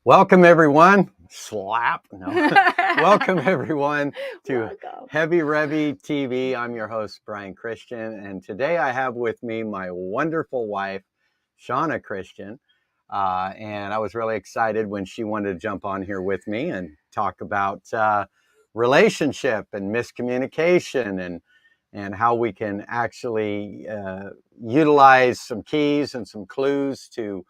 Welcome everyone. Slap. No. Welcome everyone to Welcome. Heavy Revy TV. I'm your host, Brian Christian, and today I have with me my wonderful wife, Shauna Christian. And I was really excited when she wanted to jump on here with me and talk about relationship and miscommunication and how we can actually utilize some keys and some clues to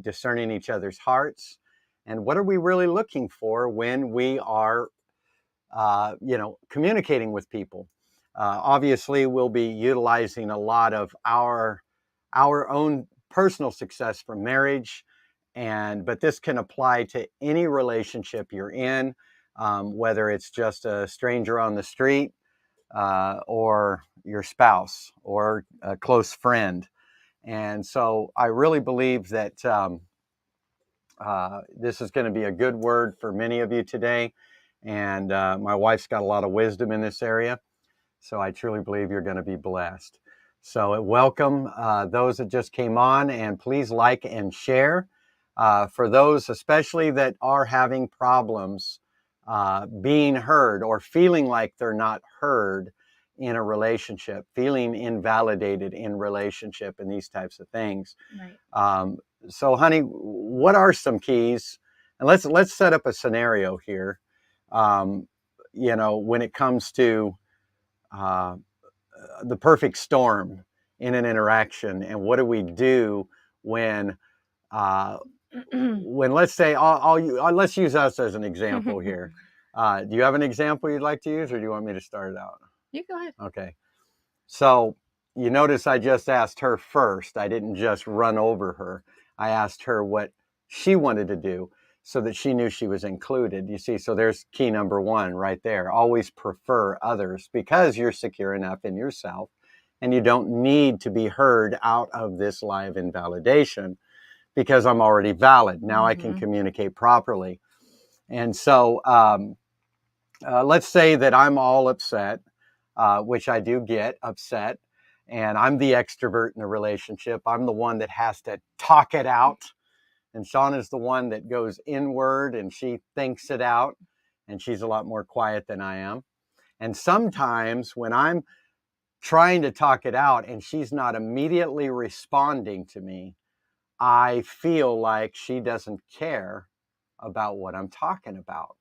discerning each other's hearts, and what are we really looking for when we are, communicating with people. Obviously, we'll be utilizing a lot of our own personal success from marriage, but this can apply to any relationship you're in, whether it's just a stranger on the street, or your spouse, or a close friend. And so I really believe that this is going to be a good word for many of you today. And my wife's got a lot of wisdom in this area. So I truly believe you're going to be blessed. So welcome those that just came on, and please like and share. For those especially that are having problems being heard or feeling like they're not heard in a relationship, feeling invalidated in relationship and these types of things. Right. So honey, what are some keys? And let's set up a scenario here. When it comes to the perfect storm in an interaction, and what do we do when let's say let's use us as an example here. Do you have an example you'd like to use, or do you want me to start it out? You go ahead. Okay. So you notice I just asked her first. I didn't just run over her. I asked her what she wanted to do so that she knew she was included. You see, so there's key number one right there. Always prefer others, because you're secure enough in yourself and you don't need to be heard out of this lie of invalidation, because I'm already valid. Now I can communicate properly. And so let's say that I'm all upset, which I do get upset, and I'm the extrovert in the relationship. I'm the one that has to talk it out. And Shauna's the one that goes inward and she thinks it out. And she's a lot more quiet than I am. And sometimes when I'm trying to talk it out and she's not immediately responding to me, I feel like she doesn't care about what I'm talking about.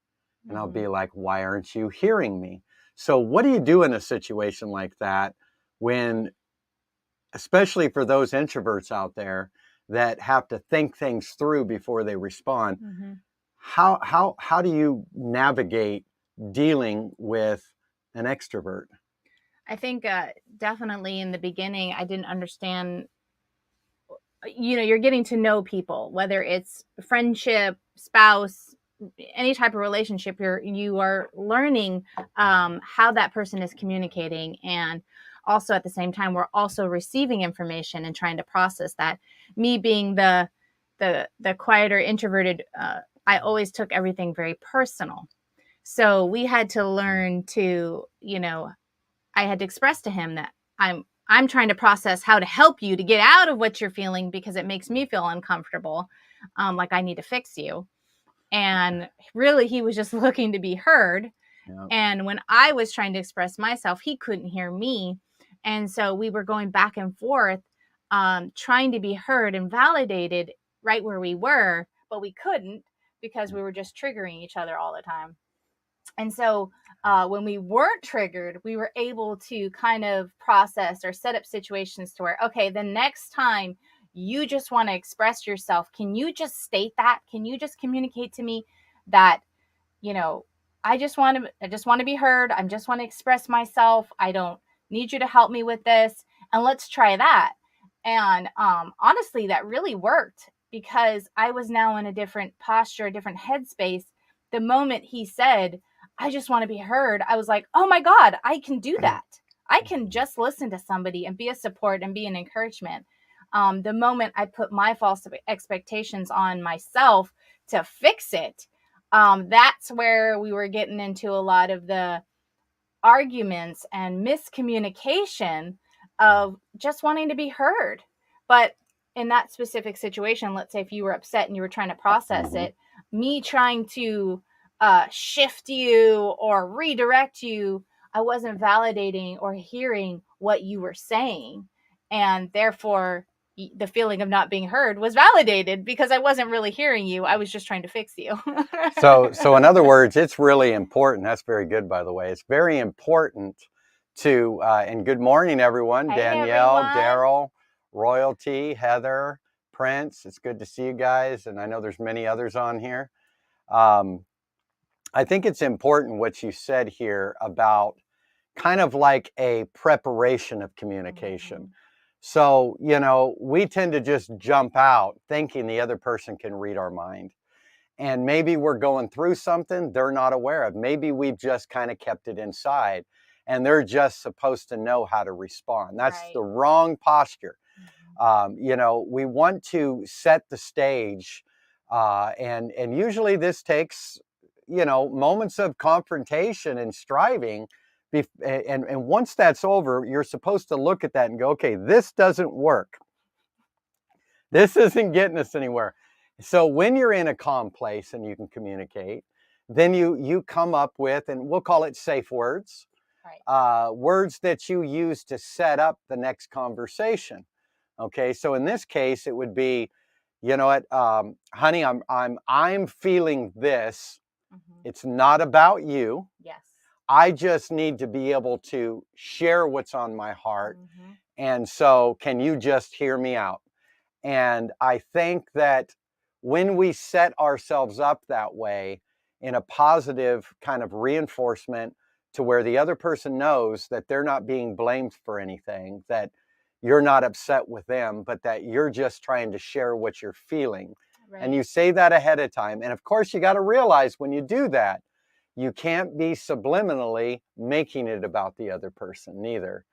And I'll be like, why aren't you hearing me? So what do you do in a situation like that when, especially for those introverts out there that have to think things through before they respond? How do you navigate dealing with an extrovert? I think definitely in the beginning, I didn't understand. You're getting to know people, whether it's friendship, spouse, any type of relationship. You are learning how that person is communicating, and also at the same time, we're also receiving information and trying to process that. Me being the quieter, introverted, I always took everything very personal. So we had to learn to, I had to express to him that I'm trying to process how to help you to get out of what you're feeling, because it makes me feel uncomfortable, like I need to fix you. And really, he was just looking to be heard. Yeah. And when I was trying to express myself, he couldn't hear me. And so we were going back and forth, trying to be heard and validated right where we were, but we couldn't, because we were just triggering each other all the time. And so when we weren't triggered, we were able to kind of process or set up situations to where, okay, the next time you just want to express yourself, can you just state that? Can you just communicate to me that, I just want to be heard. I just want to express myself. I don't need you to help me with this. And let's try that. And honestly, that really worked, because I was now in a different posture, a different headspace. The moment he said, I just want to be heard, I was like, oh my God, I can do that. I can just listen to somebody and be a support and be an encouragement. The moment I put my false expectations on myself to fix it, that's where we were getting into a lot of the arguments and miscommunication of just wanting to be heard. But in that specific situation, let's say if you were upset and you were trying to process it, me trying to shift you or redirect you, I wasn't validating or hearing what you were saying. And therefore, the feeling of not being heard was validated because I wasn't really hearing you. I was just trying to fix you. So in other words, it's really important. That's very good, by the way. It's very important to, and good morning, everyone. Hey, Danielle, everyone. Daryl, Royalty, Heather, Prince. It's good to see you guys. And I know there's many others on here. I think it's important what you said here about kind of like a preparation of communication. So, you know, we tend to just jump out thinking the other person can read our mind. And maybe we're going through something they're not aware of. Maybe we've just kind of kept it inside and they're just supposed to know how to respond. That's Right. the wrong posture. You know, we want to set the stage, and usually this takes, you know, moments of confrontation and striving. And once that's over, you're supposed to look at that and go, okay, this doesn't work. This isn't getting us anywhere. So when you're in a calm place and you can communicate, then you come up with, and we'll call it safe words, Right. words that you use to set up the next conversation. Okay, so in this case, it would be, you know what, honey, I'm feeling this. It's not about you. Yes. I just need to be able to share what's on my heart. And so, can you just hear me out? And I think that when we set ourselves up that way in a positive kind of reinforcement to where the other person knows that they're not being blamed for anything, that you're not upset with them, but that you're just trying to share what you're feeling. Right. And you say that ahead of time. And of course, you got to realize when you do that, you can't be subliminally making it about the other person neither.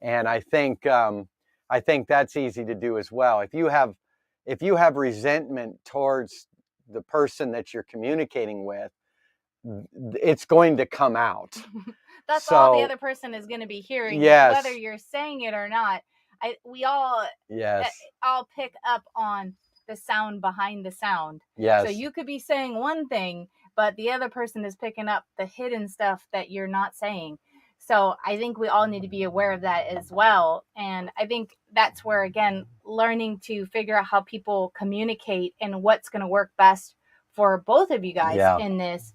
And I think that's easy to do as well. If you have resentment towards the person that you're communicating with, it's going to come out. That's all the other person is going to be hearing, whether you're saying it or not. We all all pick up on the sound behind the sound. Yes. So you could be saying one thing, but the other person is picking up the hidden stuff that you're not saying. So I think we all need to be aware of that as well. And I think that's where, again, learning to figure out how people communicate and what's going to work best for both of you guys in this.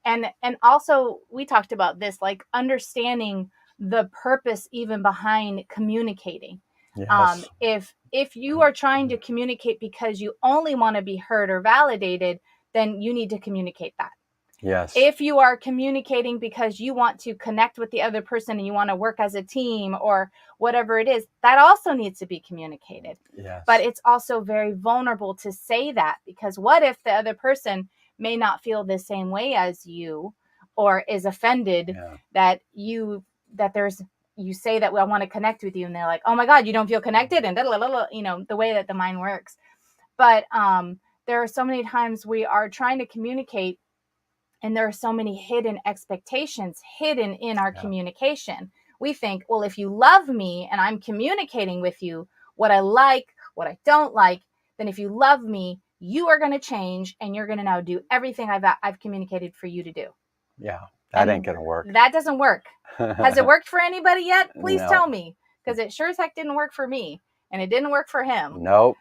And also we talked about this, like understanding the purpose even behind communicating. Yes. If you are trying to communicate because you only want to be heard or validated, then you need to communicate that. Yes. If you are communicating because you want to connect with the other person and you want to work as a team or whatever it is, that also needs to be communicated. Yes. But it's also very vulnerable to say that, because what if the other person may not feel the same way as you or is offended that you say that, well, I want to connect with you, and they're like, oh my God, you don't feel connected, and you know, the way that the mind works. But there are so many times we are trying to communicate and there are so many hidden expectations hidden in our communication. We think, well, if you love me and I'm communicating with you what I like, what I don't like, then if you love me, you are going to change and you're going to now do everything I've communicated for you to do. Yeah, that ain't going to work. That doesn't work. Has it worked for anybody yet? Please No. tell me, because it sure as heck didn't work for me, and it didn't work for him. Nope.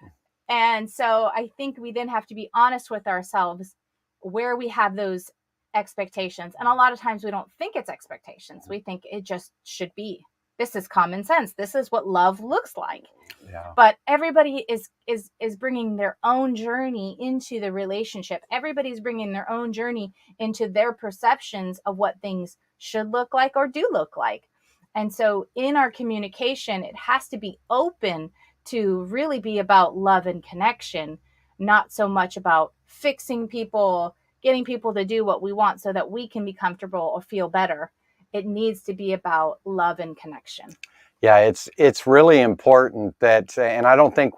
And so I think we then have to be honest with ourselves where we have those expectations. And a lot of times we don't think it's expectations. We think it just should be. This is common sense. This is what love looks like. Yeah. But everybody is bringing their own journey into the relationship. Everybody's bringing their own journey into their perceptions of what things should look like or do look like. And so in our communication, it has to be open to really be about love and connection, not so much about fixing people, getting people to do what we want so that we can be comfortable or feel better. It needs to be about love and connection. Yeah, it's really important that, and I don't think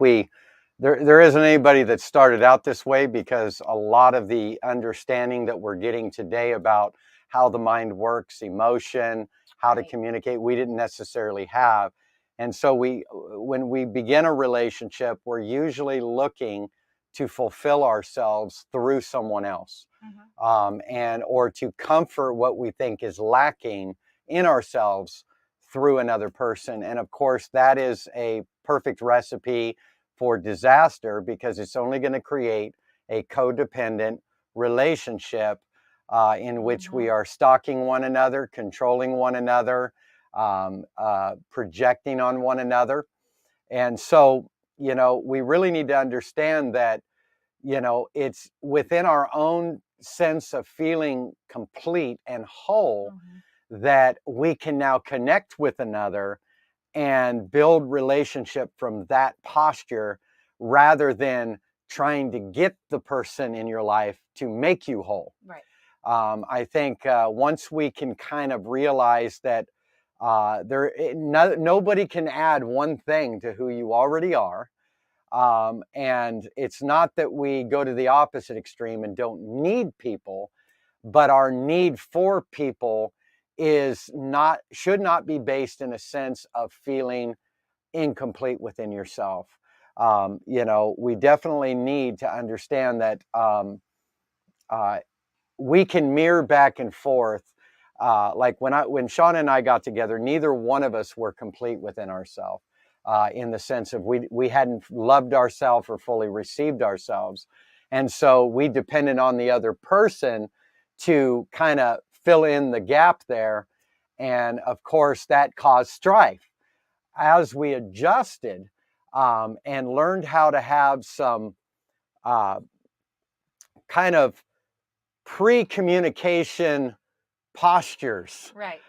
there isn't anybody that started out this way, because a lot of the understanding that we're getting today about how the mind works, emotion, how to communicate, we didn't necessarily have. And so when we begin a relationship, we're usually looking to fulfill ourselves through someone else, and or to comfort what we think is lacking in ourselves through another person. And of course, that is a perfect recipe for disaster, because it's only going to create a codependent relationship in which we are stalking one another, controlling one another, projecting on one another. And so, we really need to understand that, it's within our own sense of feeling complete and whole that we can now connect with another and build relationship from that posture, rather than trying to get the person in your life to make you whole. Right. I think once we can kind of realize that nobody can add one thing to who you already are. And it's not that we go to the opposite extreme and don't need people, but our need for people should not be based in a sense of feeling incomplete within yourself. We definitely need to understand that we can mirror back and forth. Like when Shauna and I got together, neither one of us were complete within ourselves, in the sense of we hadn't loved ourselves or fully received ourselves. And so we depended on the other person to kind of fill in the gap there. And of course, that caused strife. As we adjusted and learned how to have some kind of pre-communication postures. Right.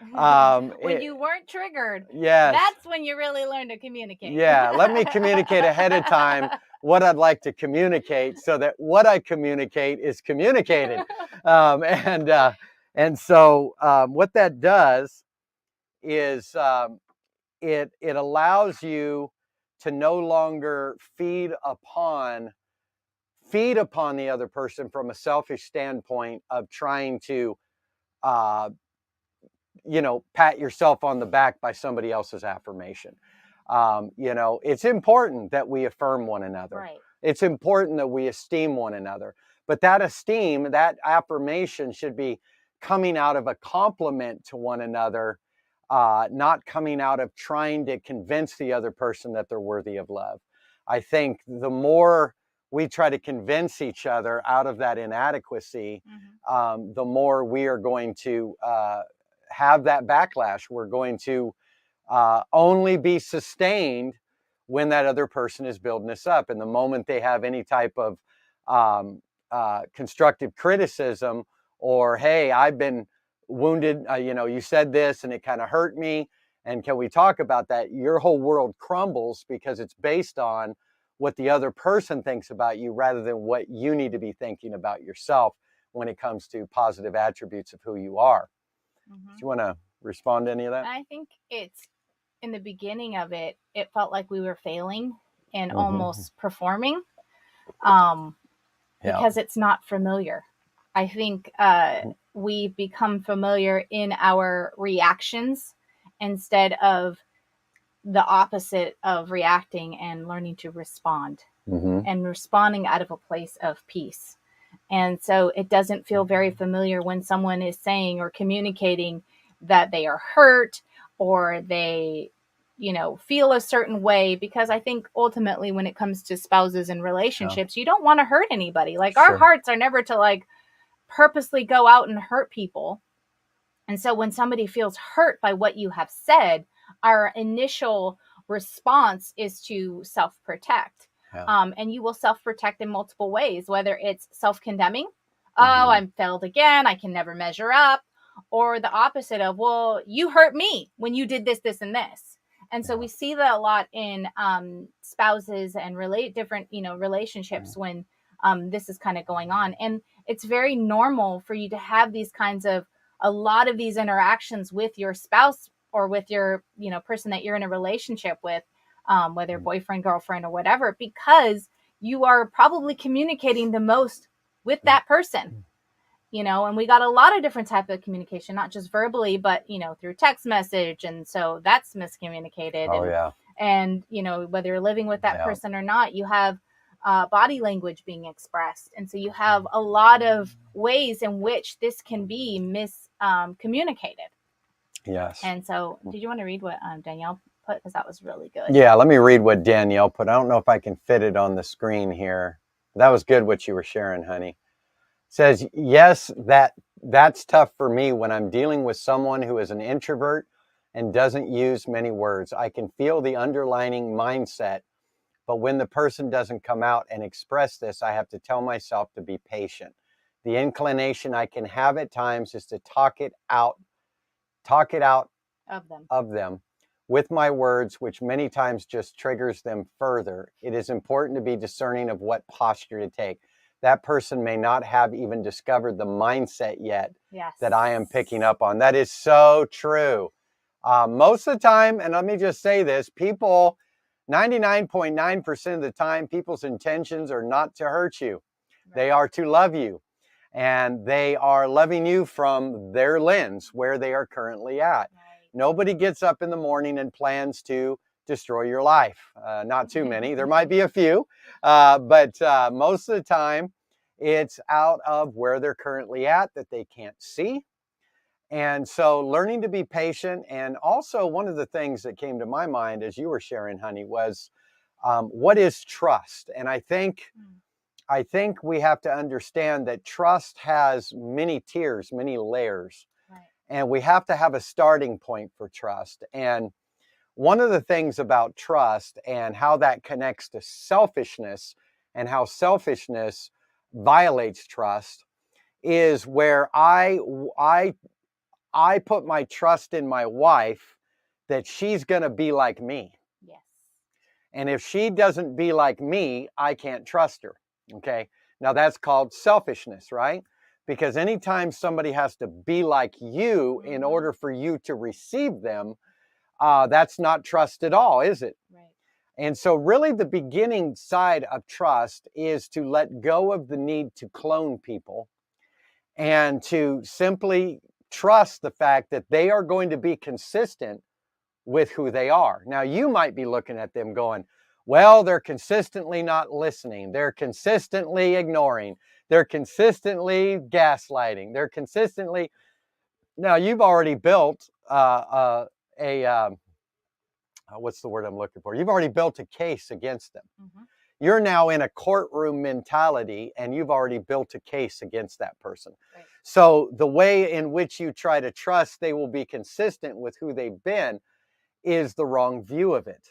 When It, you weren't triggered, yes. that's when you really learn to communicate. Yeah, let me communicate ahead of time what I'd like to communicate, so that what I communicate is communicated. And so what that does is it allows you to no longer feed upon the other person from a selfish standpoint of trying to uh, pat yourself on the back by somebody else's affirmation. It's important that we affirm one another. Right. It's important that we esteem one another. But that esteem, that affirmation should be coming out of a compliment to one another, not coming out of trying to convince the other person that they're worthy of love. I think the more we try to convince each other out of that inadequacy, the more we are going to have that backlash. We're going to only be sustained when that other person is building us up. And the moment they have any type of constructive criticism, or, hey, I've been wounded, you said this and it kind of hurt me, and can we talk about that? Your whole world crumbles, because it's based on what the other person thinks about you, rather than what you need to be thinking about yourself when it comes to positive attributes of who you are. Do you want to respond to any of that? I think it's, in the beginning of it, it felt like we were failing and almost performing, because it's not familiar. I think we become familiar in our reactions instead of the opposite of reacting and learning to respond, and responding out of a place of peace. And so it doesn't feel very familiar when someone is saying or communicating that they are hurt, or they, feel a certain way. Because I think ultimately, when it comes to spouses and relationships, you don't want to hurt anybody. Like, our hearts are never to purposely go out and hurt people. And so when somebody feels hurt by what you have said, our initial response is to self-protect. And you will self-protect in multiple ways, whether it's self-condemning. Oh, I failed again, I can never measure up. Or the opposite of, well, you hurt me when you did this, this, and this. And so we see that a lot in spouses and different, relationships when this is kind of going on. And it's very normal for you to have these kinds of, a lot of these interactions with your spouse, or with your, person that you're in a relationship with, whether boyfriend, girlfriend, or whatever, because you are probably communicating the most with that person. you know, and we got a lot of different type of communication, not just verbally, but, you know, through text message. And so that's miscommunicated. Oh, yeah. And, you know, whether you're living with that person or not, you have body language being expressed. And so you have a lot of ways in which this can be miscommunicated. Yes. And so did you want to read what Danielle put? Because that was really good. Yeah, let me read what Danielle put. I don't know if I can fit it on the screen here. That was good what you were sharing, honey. It says, yes, that's tough for me when I'm dealing with someone who is an introvert and doesn't use many words. I can feel the underlying mindset, but when the person doesn't come out and express this, I have to tell myself to be patient. The inclination I can have at times is to talk it out of them with my words, which many times just triggers them further. It is important to be discerning of what posture to take. That person may not have even discovered the mindset yet that I am picking up on. That is so true. Most of the time, and let me just say this, people, 99.9% of the time, people's intentions are not to hurt you. Right. They are to love you. And they are loving you from their lens, where they are currently at. Right. Nobody gets up in the morning and plans to destroy your life. Not too many. There might be a few. But most of the time, it's out of where they're currently at that they can't see. And so learning to be patient. And also one of the things that came to my mind as you were sharing, honey, was what is trust? And I think we have to understand that trust has many tiers, many layers. Right. And we have to have a starting point for trust. And one of the things about trust and how that connects to selfishness and how selfishness violates trust is where I put my trust in my wife that she's going to be like me. Yes. And if she doesn't be like me, I can't trust her. Okay. Now that's called selfishness, right? Because anytime somebody has to be like you in order for you to receive them, that's not trust at all, is it? Right. And so really the beginning side of trust is to let go of the need to clone people and to simply trust the fact that they are going to be consistent with who they are. Now, you might be looking at them going, well, they're consistently not listening. They're consistently ignoring. They're consistently gaslighting. They're consistently... Now, you've already built what's the word I'm looking for? You've already built a case against them. Mm-hmm. You're now in a courtroom mentality and you've already built a case against that person. Right. So the way in which you try to trust they will be consistent with who they've been is the wrong view of it.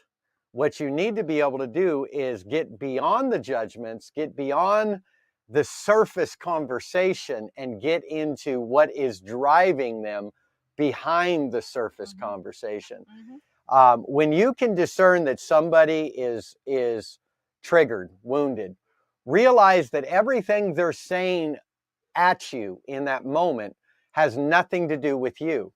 What you need to be able to do is get beyond the judgments, get beyond the surface conversation and get into what is driving them behind the surface conversation. Mm-hmm. When you can discern that somebody is triggered, wounded, realize that everything they're saying at you in that moment has nothing to do with you.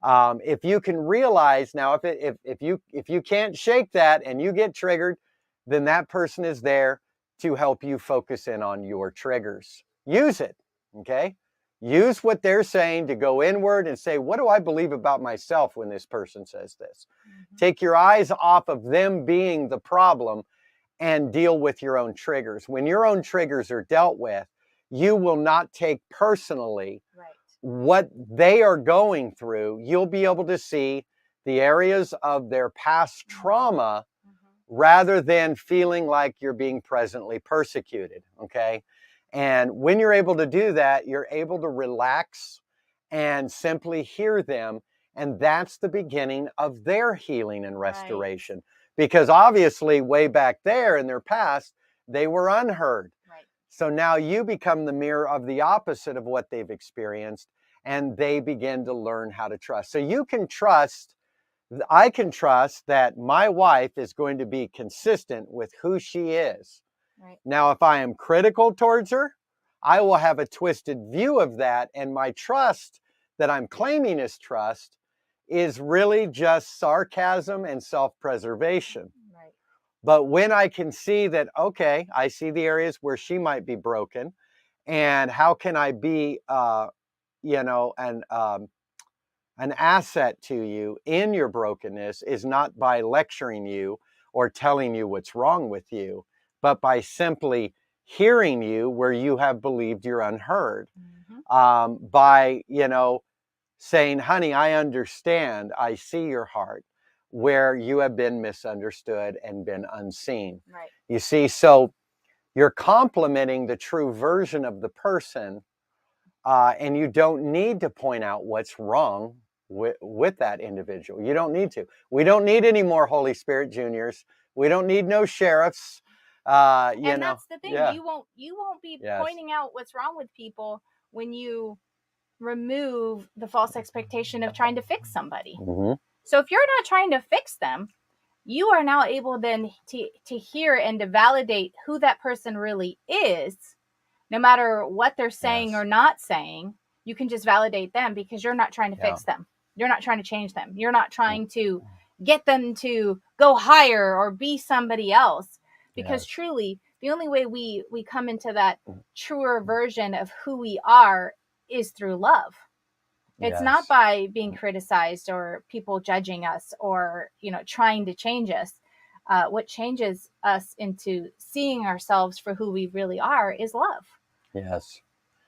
If you can realize now, if you can't shake that and you get triggered, then that person is there to help you focus in on your triggers. Use it, okay? Use what they're saying to go inward and say, what do I believe about myself when this person says this? Mm-hmm. Take your eyes off of them being the problem and deal with your own triggers. When your own triggers are dealt with, you will not take personally what they are going through. You'll be able to see the areas of their past trauma rather than feeling like you're being presently persecuted, okay? And when you're able to do that, you're able to relax and simply hear them. And that's the beginning of their healing and restoration. Right. Because obviously way back there in their past, they were unheard. Right. So now you become the mirror of the opposite of what they've experienced, and they begin to learn how to trust. So you can trust, I can trust that my wife is going to be consistent with who she is. Right. Now, if I am critical towards her, I will have a twisted view of that, and my trust that I'm claiming as trust is really just sarcasm and self-preservation. Right. But when I can see that, okay, I see the areas where she might be broken, And how can I be, you know, an asset to you in your brokenness is not by lecturing you or telling you what's wrong with you, but by simply hearing you where you have believed you're unheard. By, you know, saying, honey, I understand, I see your heart, where you have been misunderstood and been unseen. Right. You see, so you're complimenting the true version of the person, and you don't need to point out what's wrong with that individual. You don't need to. We don't need any more Holy Spirit juniors. We don't need no sheriffs. You And know, that's the thing. yeah, You won't be yes, pointing out what's wrong with people when you remove the false expectation of trying to fix somebody. mm-hmm. So if you're not trying to fix them, you are now able then to hear and to validate who that person really is, no matter what they're saying Yes. or not saying. You can just validate them because you're not trying to Yeah. fix them. You're not trying to change them. You're not trying to get them to go higher or be somebody else. Because Yes. truly, the only way we come into that truer version of who we are is through love. It's not Yes. by being criticized or people judging us or, you know, trying to change us. What changes us into seeing ourselves for who we really are is love. Yes.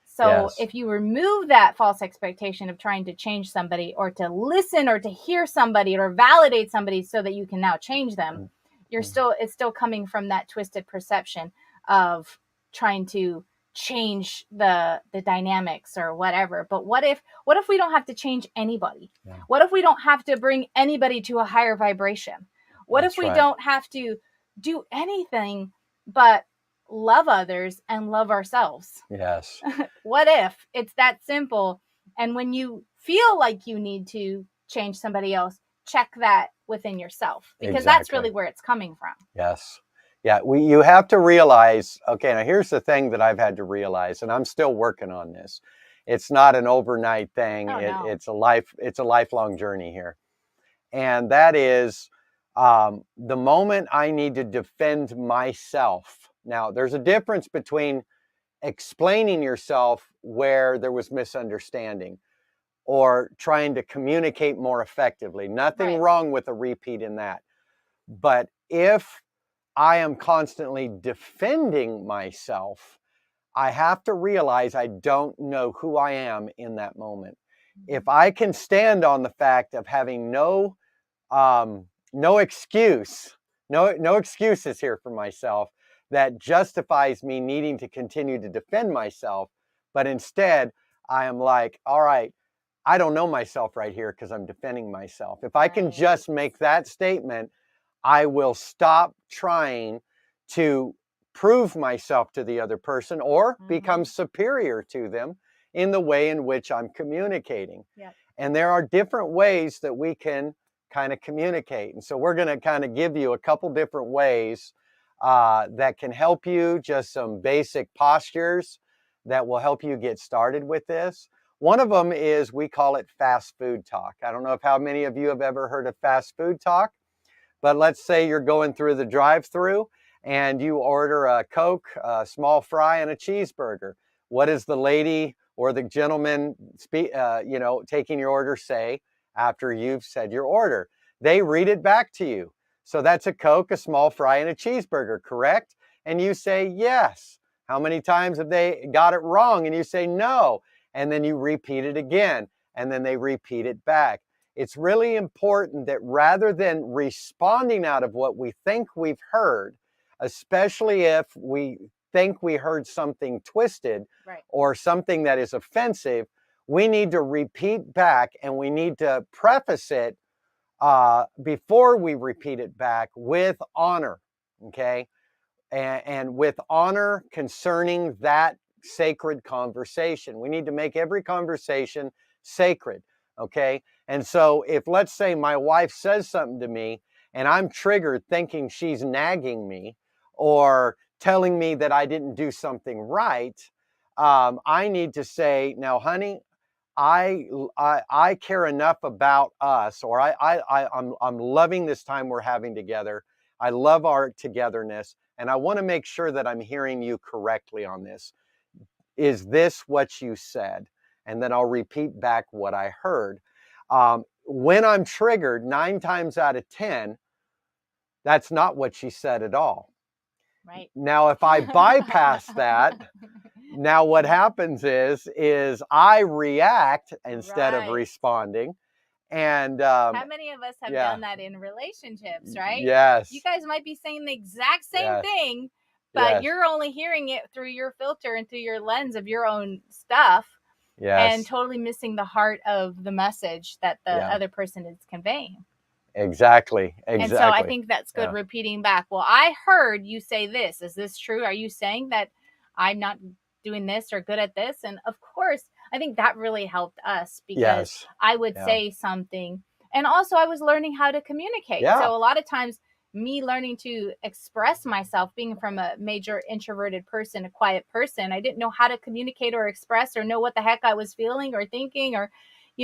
So Yes. if you remove that false expectation of trying to change somebody or to listen or to hear somebody or validate somebody so that you can now change them, it's still coming from that twisted perception of trying to change the dynamics or whatever. But what if we don't have to change anybody? Yeah. What if we don't have to bring anybody to a higher vibration? What That's if we right. don't have to do anything but love others and love ourselves? Yes. What if it's that simple? And when you feel like you need to change somebody else, check that within yourself, because that's Exactly. really where it's coming from. Yes. Yeah. You have to realize, okay, now here's the thing that I've had to realize, and I'm still working on this. It's not an overnight thing. Oh, no. It's a lifelong journey here. And that is, the moment I need to defend myself. Now, there's a difference between explaining yourself where there was misunderstanding or trying to communicate more effectively. Nothing Right. wrong with a repeat in that. But if I am constantly defending myself, I have to realize I don't know who I am in that moment. If I can stand on the fact of having no excuse, no excuses here for myself that justifies me needing to continue to defend myself, but instead I am like, all right, I don't know myself right here because I'm defending myself. If I can just make that statement, I will stop trying to prove myself to the other person or become superior to them in the way in which I'm communicating. Yep. And there are different ways that we can kind of communicate. And so we're going to kind of give you a couple different ways that can help you, just some basic postures that will help you get started with this. One of them is, we call it fast food talk. I don't know if how many of you have ever heard of fast food talk, but let's say you're going through the drive-through and you order a Coke, a small fry, and a cheeseburger. What does the lady or the gentleman taking your order say after you've said your order? They read it back to you. So that's a Coke, a small fry, and a cheeseburger, correct? And you say yes. How many times have they got it wrong? And you say no. And then you repeat it again, and then they repeat it back. It's really important that rather than responding out of what we think we've heard, especially if we think we heard something twisted or something that is offensive, we need to repeat back, and we need to preface it before we repeat it back with honor, okay? And with honor concerning that sacred conversation. We need to make every conversation sacred, okay? And so if, let's say, my wife says something to me and I'm triggered thinking she's nagging me or telling me that I didn't do something right, I need to say, now, honey, I care enough about us, or I'm loving this time we're having together. I love our togetherness, and I want to make sure that I'm hearing you correctly on this. is this what you said? And then I'll repeat back what I heard. When I'm triggered, 9 times out of 10, that's not what she said at all. Right. Now, if I bypass that, now what happens is I react instead of Right. responding. And How many of us have yeah. done that in relationships, right? Yes. You guys might be saying the exact same Yes. thing, but Yes. you're only hearing it through your filter and through your lens of your own stuff, and Yes. totally missing the heart of the message that the Yeah. other person is conveying. Exactly. And so I Exactly. think that's good, Yeah. repeating back. Well, I heard you say this. Is this true? Are you saying that I'm not doing this or good at this? And of course, I think that really helped us, because Yes. I would Yeah. say something. And also, I was learning how to communicate. Yeah. So a lot of times, me learning to express myself, being from a major introverted person, a quiet person, I didn't know how to communicate or express or know what the heck I was feeling or thinking, or,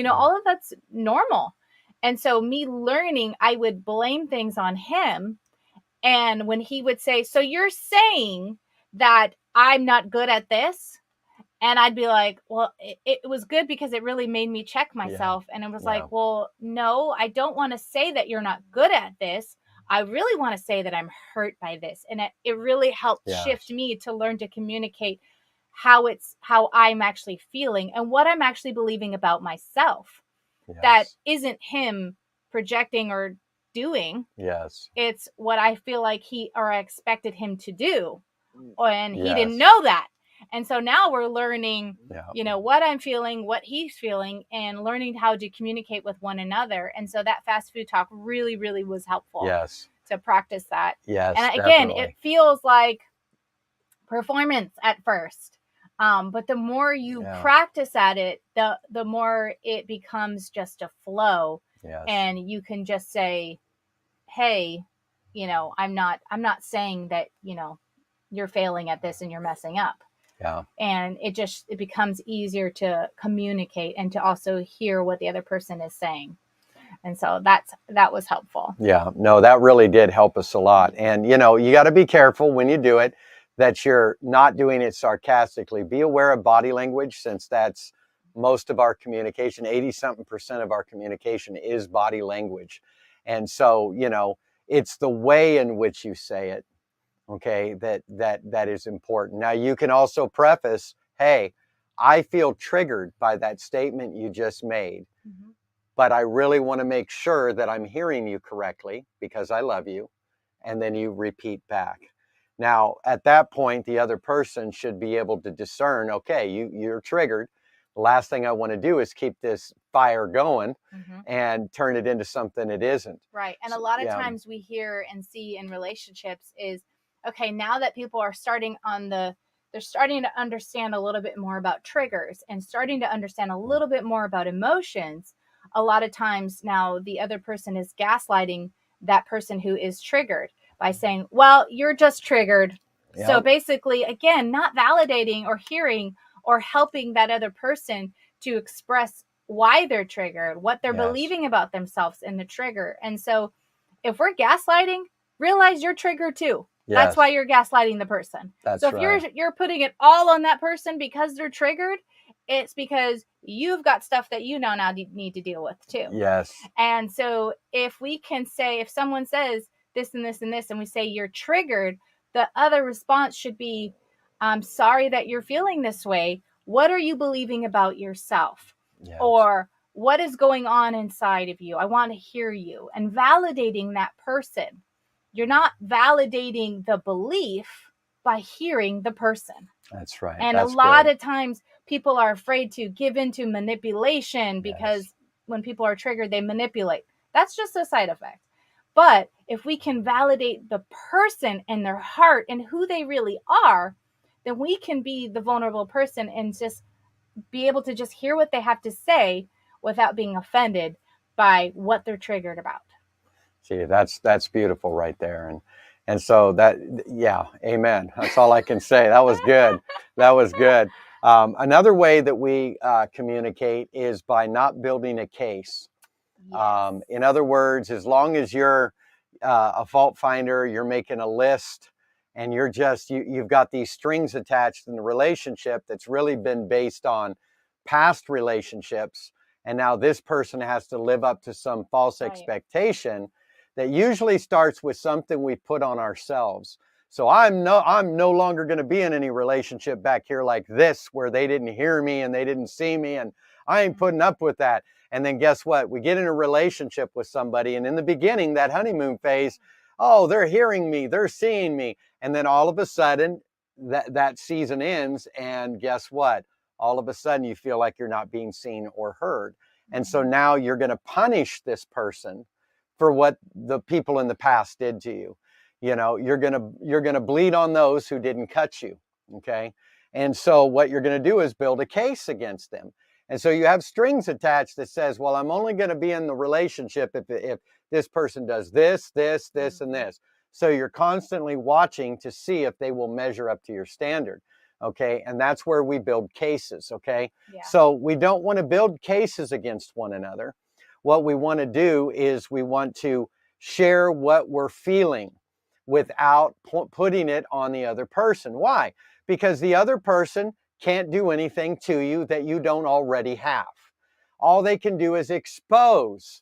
all of that's normal. And so me learning, I would blame things on him. And when he would say, so you're saying that I'm not good at this? And I'd be like, well, it was good because it really made me check myself. And it was Yeah. like, well, no, I don't want to say that you're not good at this. I really want to say that I'm hurt by this. And it really helped Yes. shift me to learn to communicate how I'm actually feeling and what I'm actually believing about myself. Yes. That isn't him projecting or doing. Yes. It's what I feel like I expected him to do. And he didn't Yes. know that. And so now we're learning, Yeah. what I'm feeling, what he's feeling, and learning how to communicate with one another. And so that fast food talk really, really was helpful. Yes. To practice that. Yes. And again, definitely. it feels like performance at first. But the more you practice at it, the more it becomes just a flow. Yes. And you can just say, hey, I'm not saying that, you're failing at this and you're messing up. Yeah. And it becomes easier to communicate and to also hear what the other person is saying. And so that was helpful. Yeah, no, that really did help us a lot. And, you got to be careful when you do it, that you're not doing it sarcastically. Be aware of body language, since that's most of our communication. 80-something% of our communication is body language. And so, it's the way in which you say it, okay, that is important. Now, you can also preface, hey, I feel triggered by that statement you just made. Mm-hmm. But I really want to make sure that I'm hearing you correctly because I love you. And then you repeat back. Now, at that point, the other person should be able to discern, okay, you're triggered. The last thing I want to do is keep this fire going and turn it into something it isn't. Right. And a lot of times we hear and see in relationships is, okay, now that people are they're starting to understand a little bit more about triggers and starting to understand a little bit more about emotions. A lot of times now the other person is gaslighting that person who is triggered by saying, well, you're just triggered. Yep. So basically, again, not validating or hearing or helping that other person to express why they're triggered, what they're believing about themselves in the trigger. And so if we're gaslighting, realize you're triggered too. Yes. That's why you're gaslighting the person. That's so if you're putting it all on that person because they're triggered, it's because you've got stuff that now need to deal with too. Yes. And so if we can say, if someone says this and this and this, and we say you're triggered, the other response should be, I'm sorry that you're feeling this way. What are you believing about yourself? Yes. Or what is going on inside of you? I want to hear you. And validating that person. You're not validating the belief by hearing the person. That's right. And That's a lot good. of times people are afraid to give into manipulation because when people are triggered, they manipulate. That's just a side effect. But if we can validate the person and their heart and who they really are, then we can be the vulnerable person and just be able to just hear what they have to say without being offended by what they're triggered about. See, that's beautiful right there. And so amen. That's all I can say. That was good. That was good. Another way that we communicate is by not building a case. Yes. In other words, as long as you're a fault finder, you're making a list and you're just, you've got these strings attached in the relationship that's really been based on past relationships, and now this person has to live up to some false expectation that usually starts with something we put on ourselves. So I'm no longer going to be in any relationship back here like this, where they didn't hear me and they didn't see me, and I ain't putting up with that. And then guess what? We get in a relationship with somebody, and in the beginning, that honeymoon phase, oh, they're hearing me, they're seeing me. And then all of a sudden, that season ends, and guess what? All of a sudden, you feel like you're not being seen or heard. And so now you're going to punish this person for what the people in the past did to you. You know, you're going to bleed on those who didn't cut you. Okay. And so what you're going to do is build a case against them. And so you have strings attached that says, well, I'm only going to be in the relationship if this person does this, this, this, and this. So you're constantly watching to see if they will measure up to your standard. Okay. And that's where we build cases. Okay. Yeah. So we don't want to build cases against one another. What we want to do is we want to share what we're feeling without putting it on the other person. Why? Because the other person can't do anything to you that you don't already have. All they can do is expose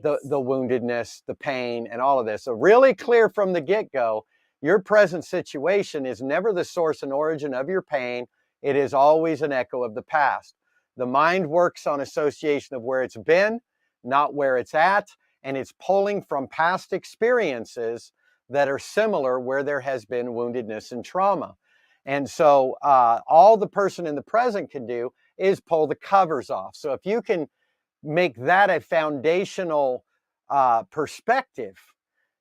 the woundedness, the pain, and all of this. So really clear from the get-go, your present situation is never the source and origin of your pain. It is always an echo of the past. The mind works on association of where it's been, not where it's at, and it's pulling from past experiences that are similar where there has been woundedness and trauma. And so all the person in the present can do is pull the covers off. So if you can make that a foundational perspective,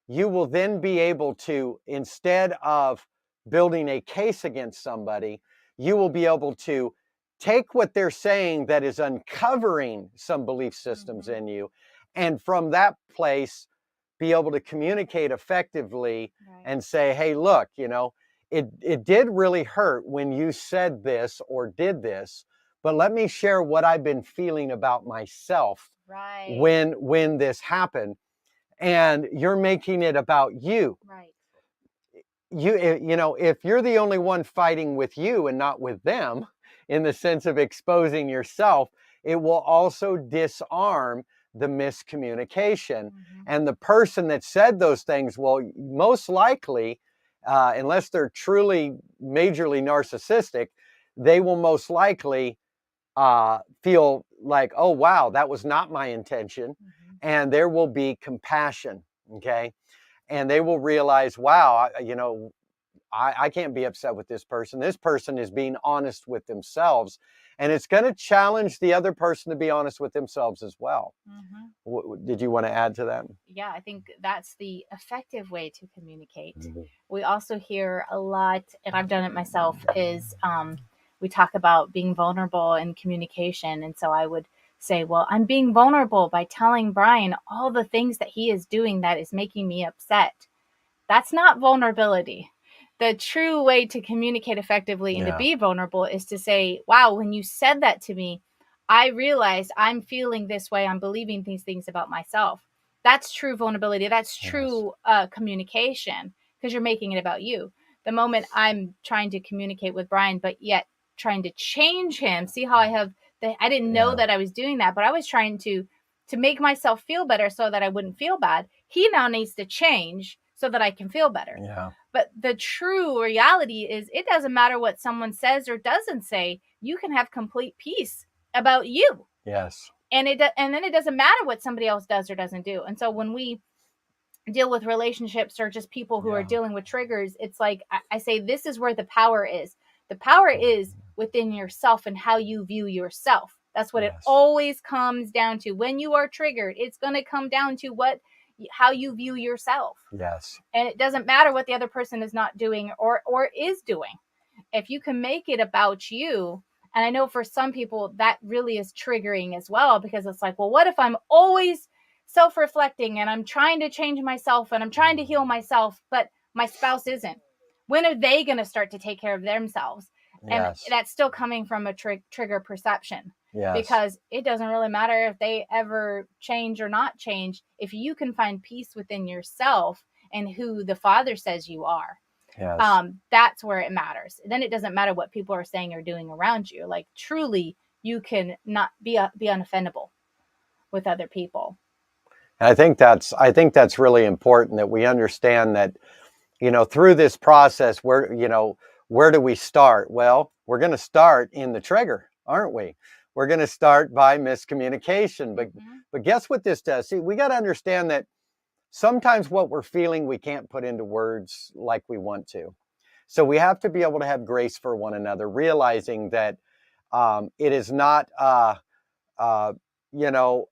you will then be able to, instead of building a case against somebody, you will be able to take what they're saying that is uncovering some belief systems in you, and from that place, be able to communicate effectively and say, hey, look, you know, it did really hurt when you said this or did this, but let me share what I've been feeling about myself when this happened. And you're making it about you. You know, if you're the only one fighting with you and not with them, in the sense of exposing yourself, it will also disarm the miscommunication. And the person that said those things will most likely, unless they're truly majorly narcissistic, they will most likely feel like, oh, wow, that was not my intention. And there will be compassion. Okay. And they will realize, wow, you know, I can't be upset with this person. This person is being honest with themselves. And it's going to challenge the other person to be honest with themselves as well. Did you want to add to that? Yeah, I think that's the effective way to communicate. We also hear a lot, and I've done it myself, is we talk about being vulnerable in communication. And so I would say, well, I'm being vulnerable by telling Brian all the things that he is doing that is making me upset. That's not vulnerability. The true way to communicate effectively and to be vulnerable is to say, wow, when you said that to me, I realized I'm feeling this way. I'm believing these things about myself. That's true vulnerability. That's true communication, because you're making it about you. The moment I'm trying to communicate with Brian, but yet trying to change him, see how I didn't know that I was doing that, but I was trying to make myself feel better so that I wouldn't feel bad. He now needs to change so that I can feel better. But the true reality is, it doesn't matter what someone says or doesn't say. You can have complete peace about you. And then it doesn't matter what somebody else does or doesn't do. And so when we deal with relationships or just people who are dealing with triggers, it's like I say, this is where the power is. The power is within yourself and how you view yourself. That's what it always comes down to. When you are triggered, it's going to come down to how you view yourself. And it doesn't matter what the other person is not doing or is doing. If you can make it about you, and I know for some people that really is triggering as well, because it's like, well, what if I'm always self-reflecting and I'm trying to change myself and I'm trying to heal myself, but my spouse isn't? When are they going to start to take care of themselves? And that's still coming from a trigger perception. Because it doesn't really matter if they ever change or not change. If you can find peace within yourself and who the Father says you are, Yes. That's where it matters. Then it doesn't matter what people are saying or doing around you. Like truly, you can not be unoffendable with other people. I think that's really important that we understand that, through this process, where do we start? Well, we're going to start in the trigger, aren't we? We're going to start by miscommunication. But guess what this does? See, we got to understand that sometimes what we're feeling we can't put into words like we want to. So we have to be able to have grace for one another, realizing that it is not, uh, you know,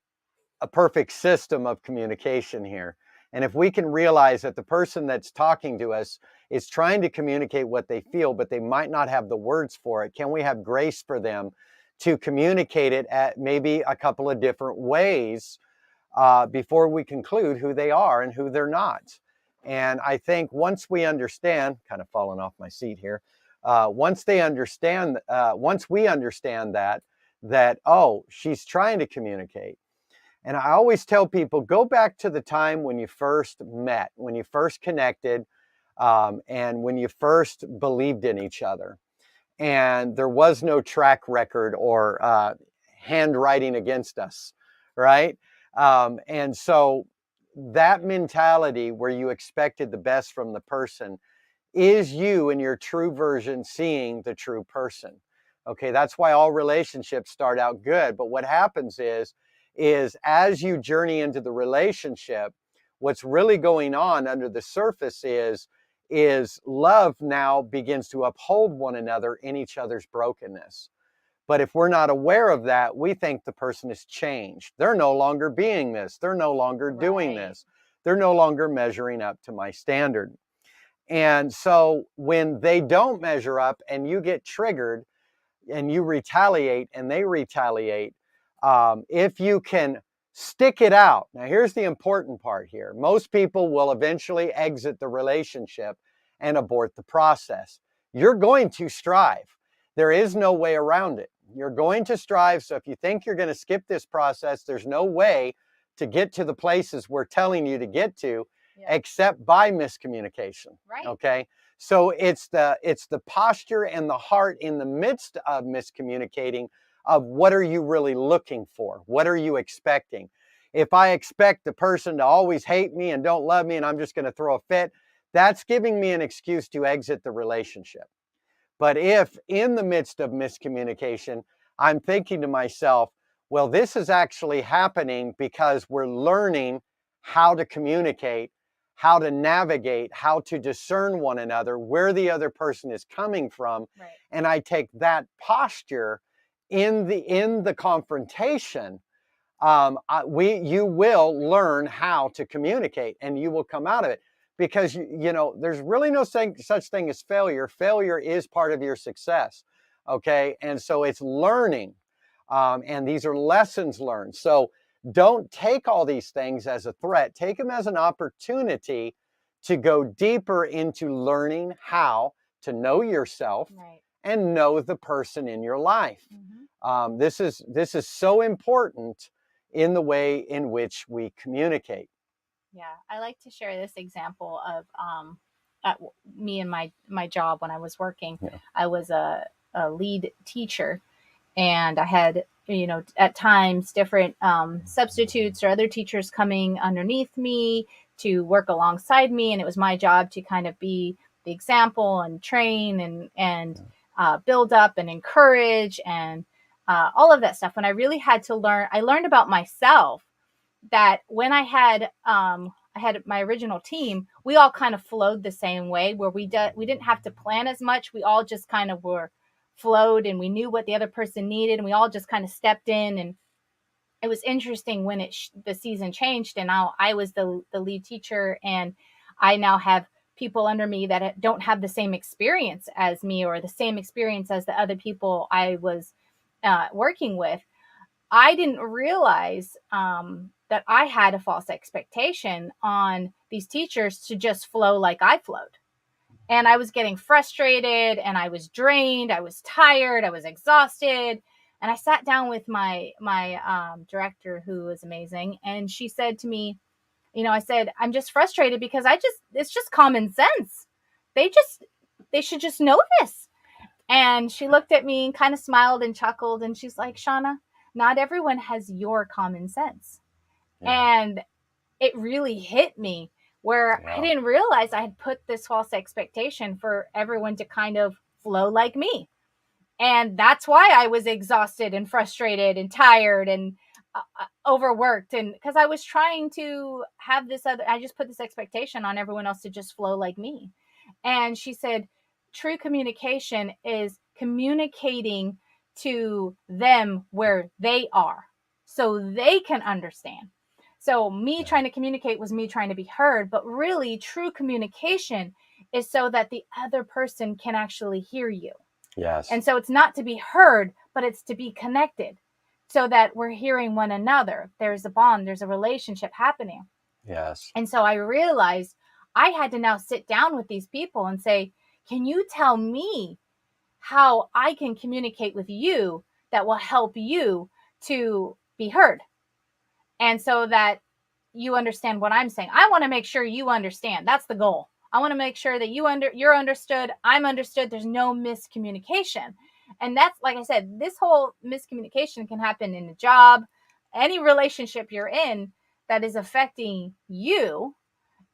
a perfect system of communication here. And if we can realize that the person that's talking to us is trying to communicate what they feel, but they might not have the words for it, can we have grace for them to communicate it at maybe a couple of different ways before we conclude who they are and who they're not? And I think once we understand, kind of falling off my seat here, once we understand that, oh, she's trying to communicate. And I always tell people, go back to the time when you first met, when you first connected, and when you first believed in each other. And there was no track record or handwriting against us, right? And so that mentality where you expected the best from the person is you in your true version seeing the true person. Okay, that's why all relationships start out good. But what happens is as you journey into the relationship, what's really going on under the surface is love now begins to uphold one another in each other's brokenness. But if we're not aware of that, we think the person has changed. They're no longer being this. They're no longer doing this. They're no longer measuring up to my standard. And so when they don't measure up and you get triggered and you retaliate and they retaliate, if you can stick it out. Now, here's the important part here. Most people will eventually exit the relationship and abort the process. You're going to strive. There is no way around it. You're going to strive. So if you think you're going to skip this process, there's no way to get to the places we're telling you to get to except by miscommunication. Right. Okay. So it's the posture and the heart in the midst of miscommunicating of what are you really looking for? What are you expecting? If I expect the person to always hate me and don't love me and I'm just going to throw a fit, that's giving me an excuse to exit the relationship. But if in the midst of miscommunication, I'm thinking to myself, well, this is actually happening because we're learning how to communicate, how to navigate, how to discern one another, where the other person is coming from. Right. And I take that posture in the confrontation, you will learn how to communicate and you will come out of it. Because there's really no such thing as failure. Failure is part of your success. Okay. And so it's learning. And these are lessons learned. So don't take all these things as a threat. Take them as an opportunity to go deeper into learning how to know yourself and know the person in your life. This is so important in the way in which we communicate. Yeah, I like to share this example of at me and my job when I was working. Yeah. I was a lead teacher, and I had at times different substitutes or other teachers coming underneath me to work alongside me, and it was my job to kind of be the example and train and build up and encourage and all of that stuff. When I really had to learn, I learned about myself that when I had my original team, we all kind of flowed the same way, where we didn't have to plan as much. We all just kind of were flowed, and we knew what the other person needed, and we all just kind of stepped in. And it was interesting when the season changed, and now I was the lead teacher, and I now have people under me that don't have the same experience as me or the same experience as the other people I was working with. I didn't realize that I had a false expectation on these teachers to just flow like I flowed. And I was getting frustrated and I was drained. I was tired. I was exhausted. And I sat down with my director, who was amazing. And she said to me, I said, I'm just frustrated because it's just common sense. they should just know this. And she looked at me and kind of smiled and chuckled. And she's like, Shauna, not everyone has your common sense. Yeah. And it really hit me where I Yeah. didn't realize I had put this false expectation for everyone to kind of flow like me. And that's why I was exhausted and frustrated and tired and overworked. And because I was trying to have this other, I just put this expectation on everyone else to just flow like me. And she said, true communication is communicating to them where they are so they can understand. So, me trying to communicate was me trying to be heard, but really, true communication is so that the other person can actually hear you. Yes. And so, it's not to be heard, but it's to be connected so that we're hearing one another. There's a bond, there's a relationship happening. Yes. And so I realized I had to now sit down with these people and say, can you tell me how I can communicate with you that will help you to be heard? And so that you understand what I'm saying. I want to make sure you understand. That's the goal. I want to make sure that you're understood, I'm understood, there's no miscommunication. And that's, like I said, this whole miscommunication can happen in a job, any relationship you're in that is affecting you.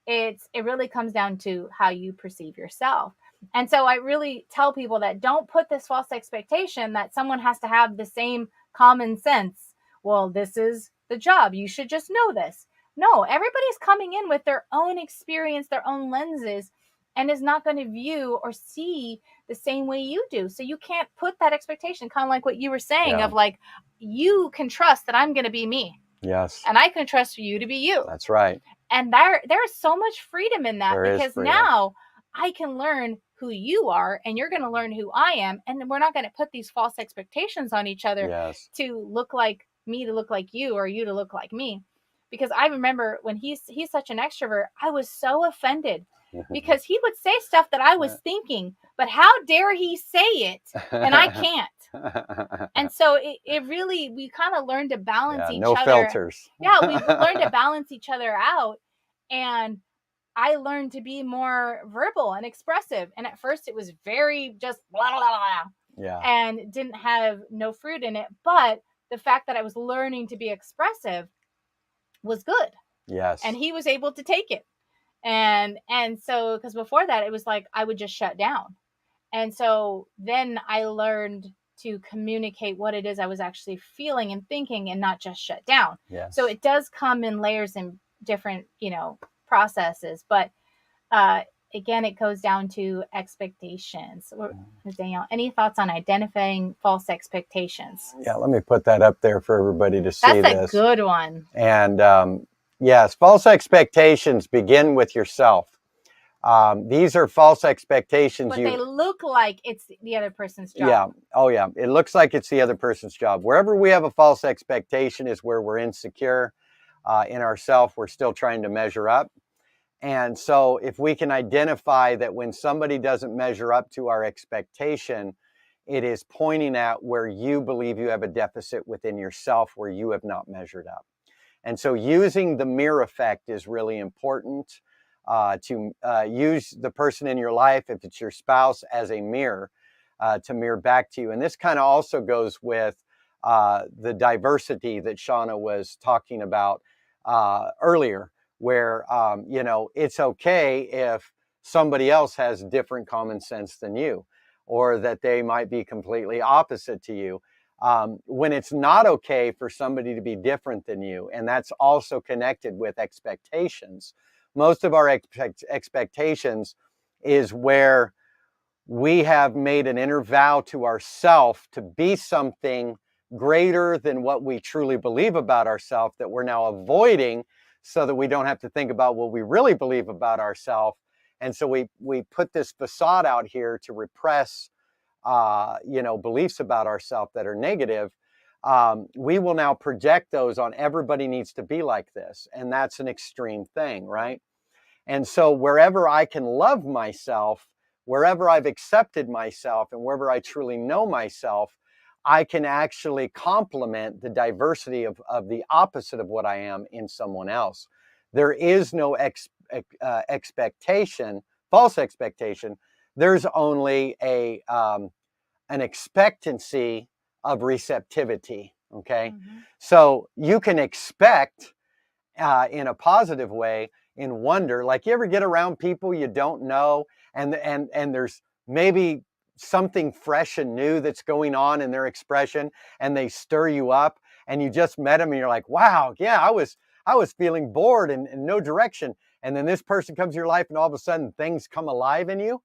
It really comes down to how you perceive yourself. And so I really tell people that don't put this false expectation that someone has to have the same common sense. Well, this is the job, you should just know this. No, everybody's coming in with their own experience, their own lenses, and is not going to view or see the same way you do. So you can't put that expectation, kind of like what you were saying, Yeah. of like, you can trust that I'm going to be me. Yes. And I can trust you to be you. That's right. And there is so much freedom in that, There because now I can learn who you are and you're going to learn who I am. And we're not going to put these false expectations on each other Yes. to look like me, to look like you, or you to look like me. Because I remember when he's such an extrovert, I was so offended because he would say stuff that I was thinking, but how dare he say it and I can't. And so it really, we kind of learned to balance each no other. filters. Yeah, we learned to balance each other out. And I learned to be more verbal and expressive. And at first it was very just blah, blah, blah, Yeah. and didn't have no fruit in it. But the fact that I was learning to be expressive was good. Yes. And he was able to take it. And so, because before that, it was like I would just shut down. And so then I learned to communicate what it is I was actually feeling and thinking, and not just shut down. Yes. So it does come in layers and different, processes. But again, it goes down to expectations. Danielle, any thoughts on identifying false expectations? Yeah, let me put that up there for everybody to see. That's a good one. And yes, false expectations begin with yourself. These are false expectations. But they look like it's the other person's job. Yeah. Oh, yeah. It looks like it's the other person's job. Wherever we have a false expectation is where we're insecure in ourselves. We're still trying to measure up. And so if we can identify that when somebody doesn't measure up to our expectation, it is pointing at where you believe you have a deficit within yourself, where you have not measured up. And so using the mirror effect is really important. To use the person in your life, if it's your spouse, as a mirror to mirror back to you. And this kind of also goes with the diversity that Shauna was talking about earlier, where, it's okay if somebody else has different common sense than you, or that they might be completely opposite to you. When it's not okay for somebody to be different than you, and that's also connected with expectations. Most of our expectations is where we have made an inner vow to ourselves to be something greater than what we truly believe about ourselves, that we're now avoiding so that we don't have to think about what we really believe about ourselves. And so we put this facade out here to repress beliefs about ourselves that are negative. We will now project those on everybody needs to be like this. And that's an extreme thing, right? And so wherever I can love myself, wherever I've accepted myself, and wherever I truly know myself, I can actually complement the diversity of the opposite of what I am in someone else. There is no expectation false expectation, there's only an expectancy of receptivity. Okay. So you can expect in a positive way, in wonder, like you ever get around people you don't know, and there's maybe something fresh and new that's going on in their expression, and they stir you up, and you just met them and you're like, wow, yeah, I was feeling bored and no direction, and then this person comes to your life and all of a sudden things come alive in you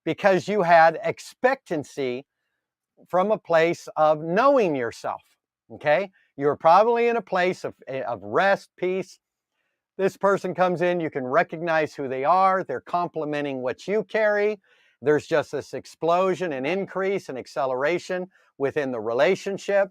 because you had expectancy from a place of knowing yourself. Okay. You're probably in a place of rest, peace. This person comes in, you can recognize who they are. They're complementing what you carry. There's just this explosion and increase and acceleration within the relationship.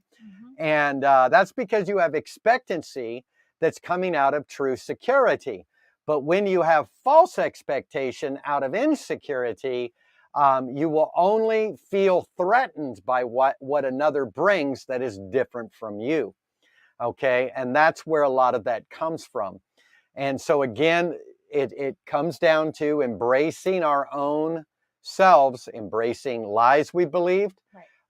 And that's because you have expectancy that's coming out of true security. But when you have false expectation out of insecurity, you will only feel threatened by what another brings that is different from you. Okay. And that's where a lot of that comes from. And so again, it comes down to embracing our own selves, embracing lies we believed,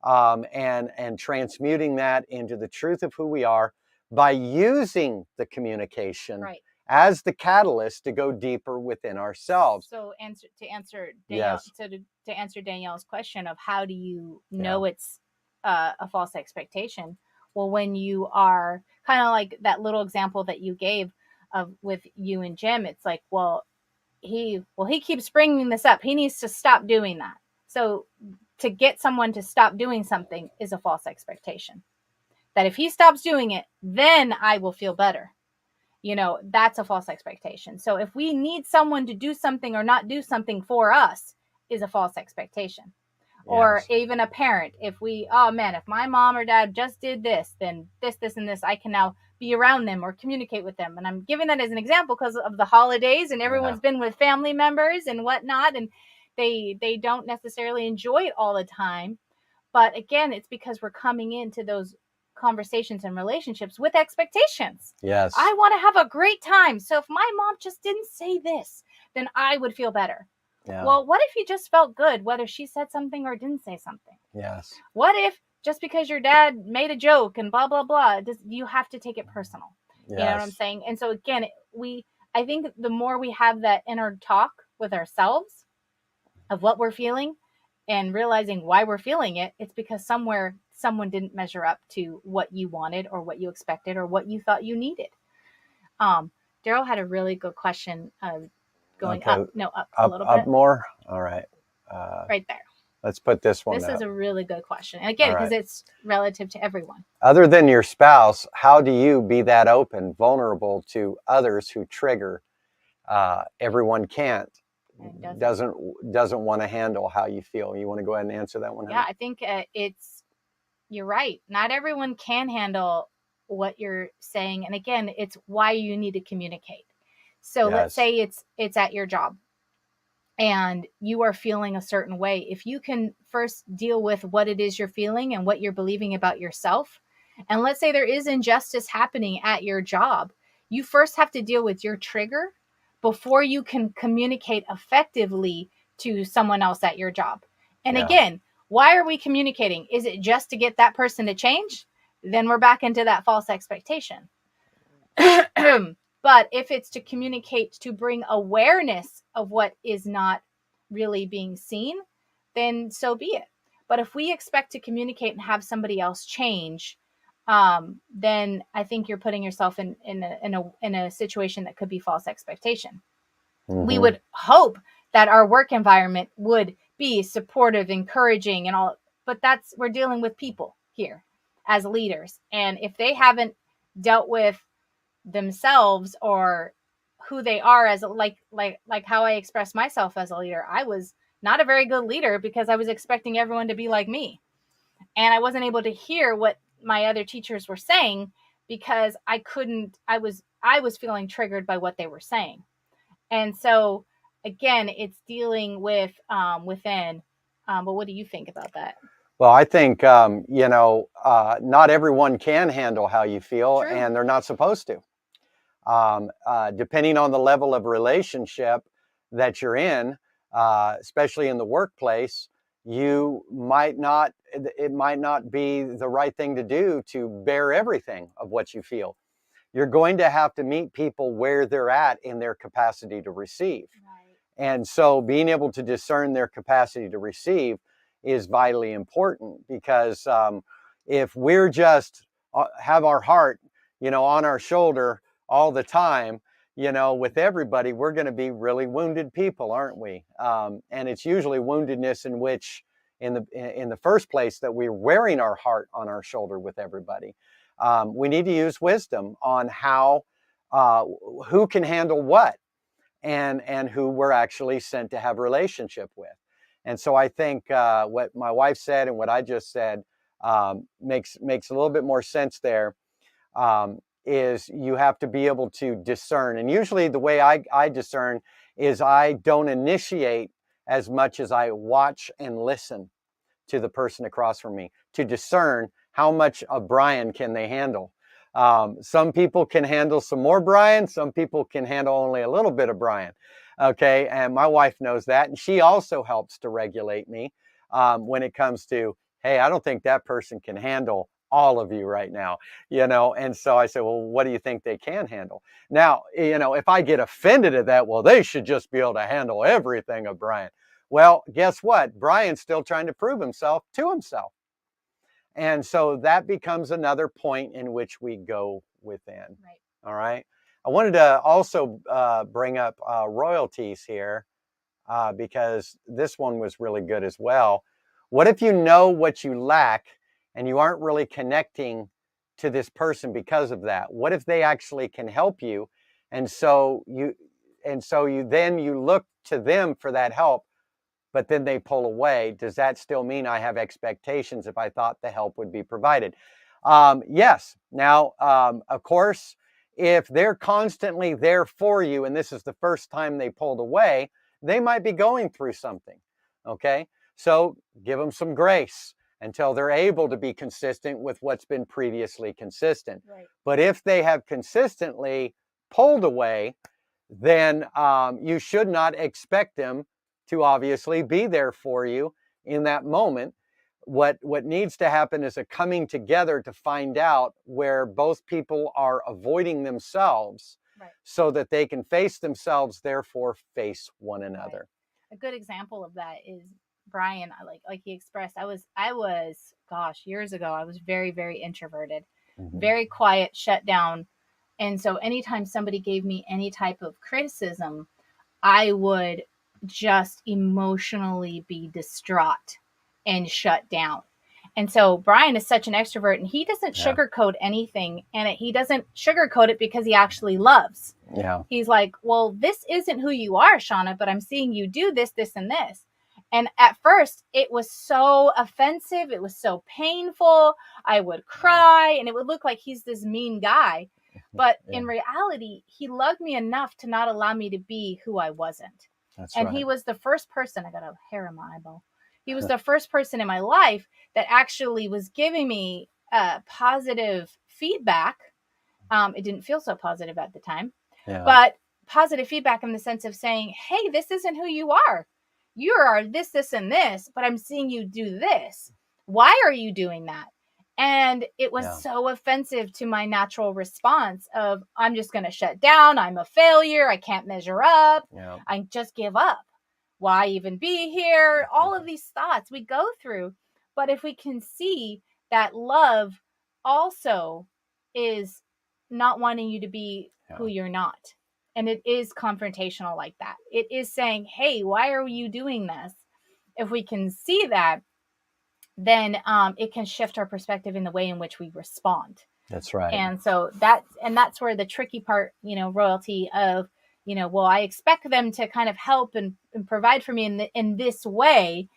and transmuting that into the truth of who we are by using the communication as the catalyst to go deeper within ourselves. So to answer Danielle's question of how do you know it's a false expectation? Well, when you are kind of like that little example that you gave of with you and Jim, it's like, he keeps bringing this up. He needs to stop doing that. So to get someone to stop doing something is a false expectation. That if he stops doing it, then I will feel better. That's a false expectation. So if we need someone to do something or not do something for us is a false expectation. Or even a parent, if my mom or dad just did this, then this, and this, I can now be around them or communicate with them. And I'm giving that as an example because of the holidays and everyone's been with family members and whatnot. And they don't necessarily enjoy it all the time. But again, it's because we're coming into those conversations and relationships with expectations. Yes. I want to have a great time. So if my mom just didn't say this, then I would feel better. Yeah. Well, what if you just felt good, whether she said something or didn't say something? Yes. What if just because your dad made a joke and blah, blah, blah, you have to take it personal? Yes. You know what I'm saying? And so again, I think the more we have that inner talk with ourselves of what we're feeling and realizing why we're feeling it, it's because somewhere someone didn't measure up to what you wanted or what you expected or what you thought you needed. Daryl had a really good question going up a little bit. Up more? All right. Right there. Let's put this one This up. is a really good question. And again, because it's relative to everyone. Other than your spouse, how do you be that open, vulnerable to others who trigger? Everyone can't. Doesn't want to handle how you feel. You want to go ahead and answer that one? Yeah, I think you're right. Not everyone can handle what you're saying. And again, it's why you need to communicate. So let's say it's at your job and you are feeling a certain way. If you can first deal with what it is you're feeling and what you're believing about yourself, and let's say there is injustice happening at your job, you first have to deal with your trigger before you can communicate effectively to someone else at your job. And again, why are we communicating? Is it just to get that person to change? Then we're back into that false expectation. But if it's to communicate, to bring awareness of what is not really being seen, then so be it. But if we expect to communicate and have somebody else change, then I think you're putting yourself in a situation that could be false expectation. Mm-hmm. We would hope that our work environment would be supportive, encouraging, and all, but we're dealing with people here as leaders. And if they haven't dealt with themselves or who they are as like how I express myself as a leader, I was not a very good leader because I was expecting everyone to be like me. And I wasn't able to hear what my other teachers were saying because I was feeling triggered by what they were saying. And so again, it's dealing with within. But what do you think about that? Well, I think, not everyone can handle how you feel. True. And they're not supposed to. Depending on the level of relationship that you're in, especially in the workplace, it might not be the right thing to do to bear everything of what you feel. You're going to have to meet people where they're at in their capacity to receive. Right. And so being able to discern their capacity to receive is vitally important, because if we're just have our heart, on our shoulder all the time, with everybody, we're going to be really wounded people, aren't we? And it's usually woundedness in the first place, that we're wearing our heart on our shoulder with everybody. We need to use wisdom on who can handle what, and who we're actually sent to have a relationship with. And so I think what my wife said and what I just said makes a little bit more sense there. Is you have to be able to discern. And usually the way I discern is I don't initiate as much as I watch and listen to the person across from me to discern how much of Brian can they handle. Some people can handle some more Brian. Some people can handle only a little bit of Brian. Okay. And my wife knows that. And she also helps to regulate me when it comes to, hey, I don't think that person can handle all of you right now, and so I say, well, what do you think they can handle? Now, if I get offended at that, well, they should just be able to handle everything of Brian. Well, guess what? Brian's still trying to prove himself to himself. And so that becomes another point in which we go within. Right. All right. I wanted to also bring up royalties here because this one was really good as well. What if you know what you lack and you aren't really connecting to this person because of that? What if they actually can help you? And so you look to them for that help, but then they pull away. Does that still mean I have expectations if I thought the help would be provided? Yes. Now, of course, if they're constantly there for you and this is the first time they pulled away, they might be going through something. Okay. So give them some grace until they're able to be consistent with what's been previously consistent. Right. But if they have consistently pulled away, then you should not expect them to obviously be there for you in that moment. What needs to happen is a coming together to find out where both people are avoiding themselves, right, so that they can face themselves, therefore face one another. Right. A good example of that is Brian. Like he expressed, I was gosh, years ago, I was very, very introverted, very quiet, shut down. And so anytime somebody gave me any type of criticism, I would just emotionally be distraught and shut down. And so Brian is such an extrovert, and he doesn't sugarcoat anything, and he doesn't sugarcoat it because he actually loves. Yeah. He's like, well, this isn't who you are, Shauna, but I'm seeing you do this, this, and this. And at first it was so offensive. It was so painful. I would cry and it would look like he's this mean guy. But in reality, he loved me enough to not allow me to be who I wasn't. That's and right. He was the first person, I got a hair in my eyeball. He was the first person in my life that actually was giving me positive feedback. It didn't feel so positive at the time, but positive feedback in the sense of saying, hey, this isn't who you are. You are this, this, and this, but I'm seeing you do this. Why are you doing that? And it was so offensive to my natural response of, I'm just going to shut down. I'm a failure. I can't measure up. I just give up. Why even be here? All of these thoughts we go through. But if we can see that love also is not wanting you to be who you're not. And it is confrontational like that. It is saying, hey, why are you doing this? If we can see that, then it can shift our perspective in the way in which we respond. That's right. And so that's where the tricky part, royalty of, well, I expect them to kind of help and provide for me in this way.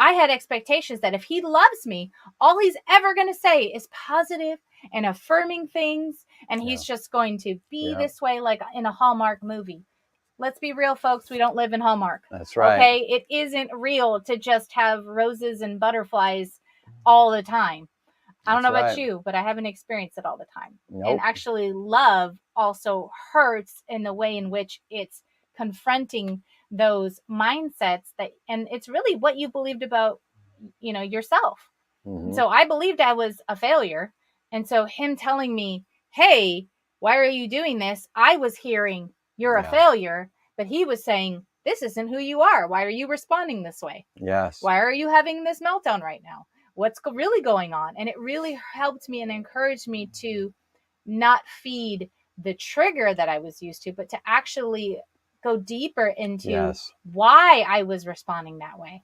I had expectations that if he loves me, all he's ever going to say is positive and affirming things. And he's just going to be this way, like in a Hallmark movie. Let's be real, folks. We don't live in Hallmark. That's right. Okay. It isn't real to just have roses and butterflies all the time. I don't know about you, but I haven't experienced it all the time. And actually, love also hurts in the way in which it's confronting those mindsets and it's really what you believed about, yourself. Mm-hmm. So I believed I was a failure. And so him telling me, hey, why are you doing this? I was hearing you're a failure, but he was saying, this isn't who you are. Why are you responding this way? Yes. Why are you having this meltdown right now? What's really going on? And it really helped me and encouraged me to not feed the trigger that I was used to, but to actually go deeper into why I was responding that way.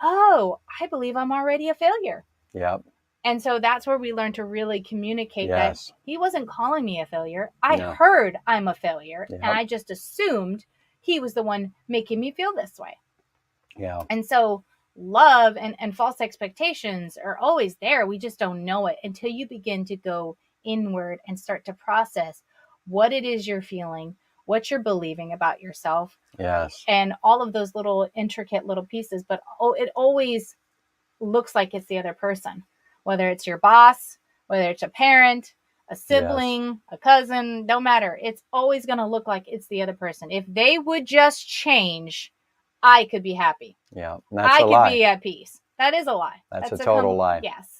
Oh, I believe I'm already a failure. Yep. And so that's where we learn to really communicate that he wasn't calling me a failure. I No. heard I'm a failure, Yep. and I just assumed he was the one making me feel this way. Yeah. And so love and false expectations are always there. We just don't know it until you begin to go inward and start to process what it is you're feeling, what you're believing about yourself. Yes. And all of those little intricate little pieces. But it always looks like it's the other person, whether it's your boss, whether it's a parent, a sibling, a cousin, don't matter. It's always going to look like it's the other person. If they would just change, I could be happy. Yeah, that's I a could lie. be at peace. That is a lie. That's a total lie. Yes.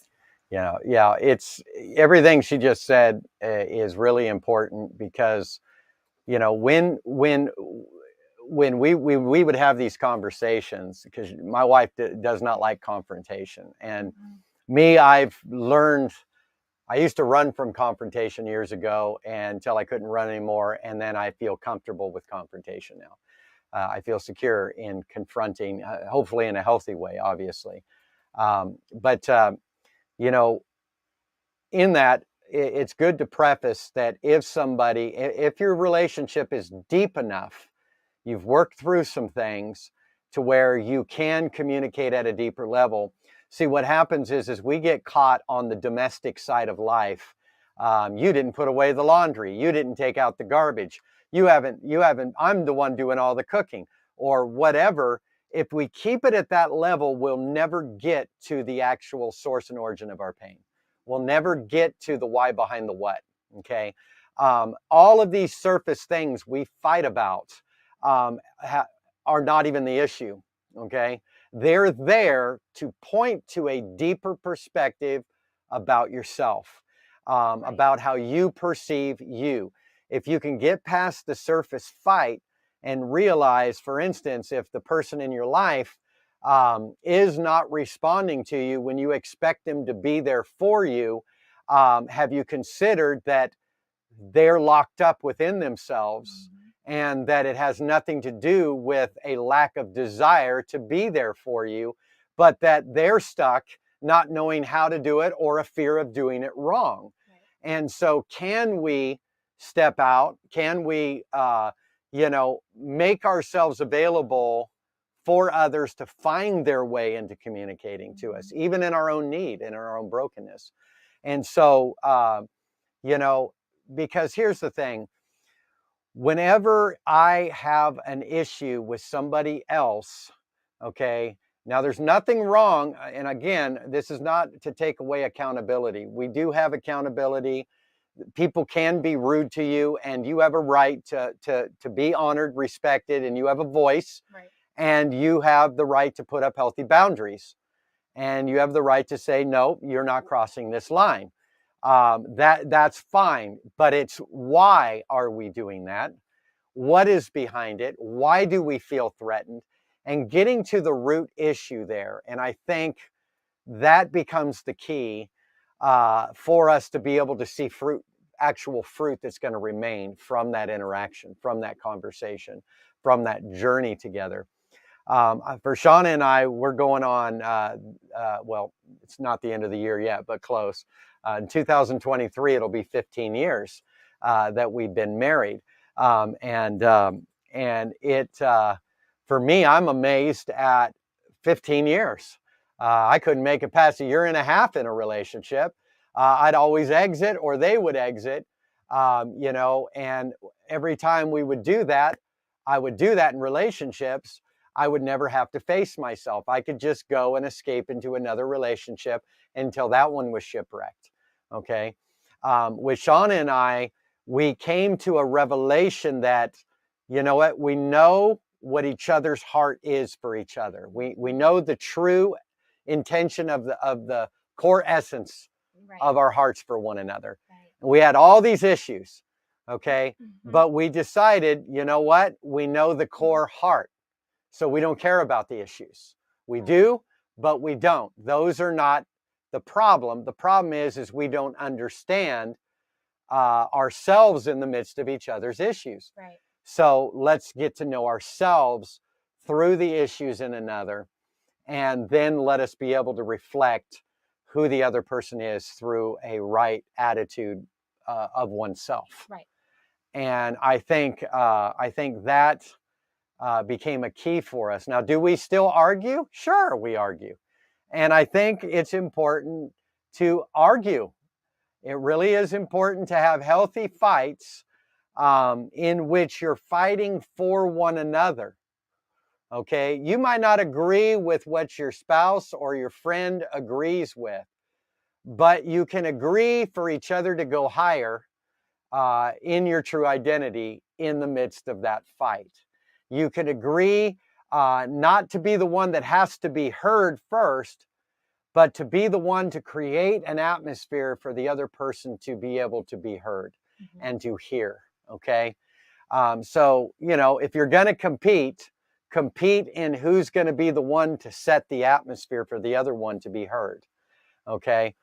Yeah, it's everything she just said is really important because, when we would have these conversations, because my wife does not like confrontation, and me, I've learned. I used to run from confrontation years ago until I couldn't run anymore, and then I feel comfortable with confrontation now. I feel secure in confronting, hopefully in a healthy way, obviously. But in that, it's good to preface that if your relationship is deep enough, you've worked through some things to where you can communicate at a deeper level. See, what happens is we get caught on the domestic side of life. You didn't put away the laundry. You didn't take out the garbage. You haven't, I'm the one doing all the cooking or whatever. If we keep it at that level, we'll never get to the actual source and origin of our pain. We'll never get to the why behind the what. Okay. All of these surface things we fight about are not even the issue. Okay. They're there to point to a deeper perspective about yourself, about how you perceive you. If you can get past the surface fight and realize, for instance, if the person in your life is not responding to you when you expect them to be there for you, have you considered that they're locked up within themselves and that it has nothing to do with a lack of desire to be there for you, but that they're stuck not knowing how to do it or a fear of doing it wrong? And so can we step out? Can we, make ourselves available for others to find their way into communicating to us, even in our own need, in our own brokenness? And so, because here's the thing, whenever I have an issue with somebody else, okay, now there's nothing wrong. And again, this is not to take away accountability. We do have accountability. People can be rude to you, and you have a right to be honored, respected, and you have a voice. Right. And you have the right to put up healthy boundaries. And you have the right to say, no, you're not crossing this line. That's fine. But it's why are we doing that? What is behind it? Why do we feel threatened? And getting to the root issue there. And I think that becomes the key for us to be able to see actual fruit that's going to remain from that interaction, from that conversation, from that journey together. For Shauna and I, we're going on, well, it's not the end of the year yet, but close. In 2023, it'll be 15 years that we've been married. And it, for me, I'm amazed at 15 years. I couldn't make it past a year and a half in a relationship. I'd always exit or they would exit, and every time we would do that, I would do that in relationships. I would never have to face myself. I could just go and escape into another relationship until that one was shipwrecked. Okay. With Shauna and I, we came to a revelation that, you know what, we know what each other's heart is for each other. We know the true intention of the core essence of our hearts for one another. And we had all these issues, okay? But we decided, you know what? We know the core heart. So we don't care about the issues. We do, but we don't. Those are not the problem. The problem is we don't understand ourselves in the midst of each other's issues. Right. So let's get to know ourselves through the issues in another, and then let us be able to reflect who the other person is through a right attitude of oneself. Right. And I think that became a key for us. Now, do we still argue? Sure, we argue. And I think it's important to argue. It really is important to have healthy fights in which you're fighting for one another. Okay, you might not agree with what your spouse or your friend agrees with, but you can agree for each other to go higher in your true identity in the midst of that fight. You can agree not to be the one that has to be heard first, but to be the one to create an atmosphere for the other person to be able to be heard and to hear. Okay. So, if you're going to compete in who's going to be the one to set the atmosphere for the other one to be heard. Okay.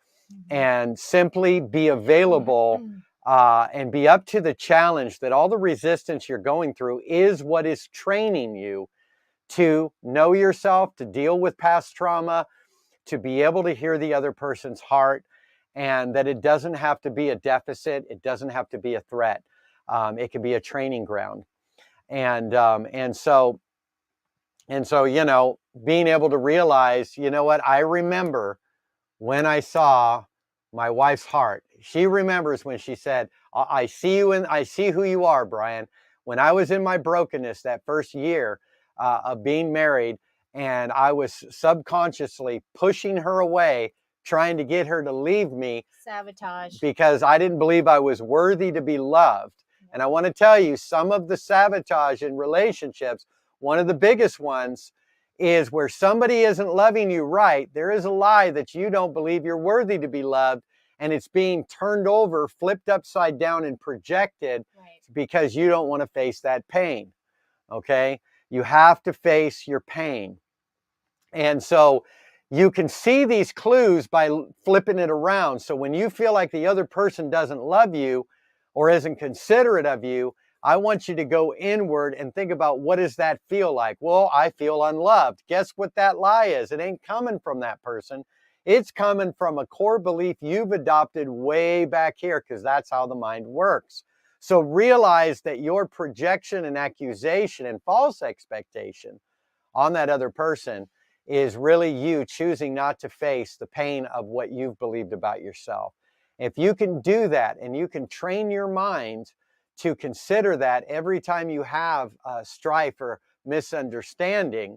And simply be available and be up to the challenge that all the resistance you're going through is what is training you to know yourself, to deal with past trauma, to be able to hear the other person's heart, and that it doesn't have to be a deficit. It doesn't have to be a threat. It can be a training ground. And so, being able to realize, you know what, I remember when I saw my wife's heart. She remembers when she said, I see you and I see who you are, Brian. When I was in my brokenness that first year of being married, and I was subconsciously pushing her away, trying to get her to leave me. Sabotage. Because I didn't believe I was worthy to be loved. And I want to tell you, some of the sabotage in relationships, one of the biggest ones, is where somebody isn't loving you right. There is a lie that you don't believe you're worthy to be loved, and it's being turned over, flipped upside down, and projected because you don't want to face that pain. Okay? You have to face your pain. And so you can see these clues by flipping it around. So when you feel like the other person doesn't love you or isn't considerate of you, I want you to go inward and think about, what does that feel like? Well, I feel unloved. Guess what that lie is? It ain't coming from that person. It's coming from a core belief you've adopted way back here, because that's how the mind works. So realize that your projection and accusation and false expectation on that other person is really you choosing not to face the pain of what you've believed about yourself. If you can do that, and you can train your mind to consider that every time you have strife or misunderstanding,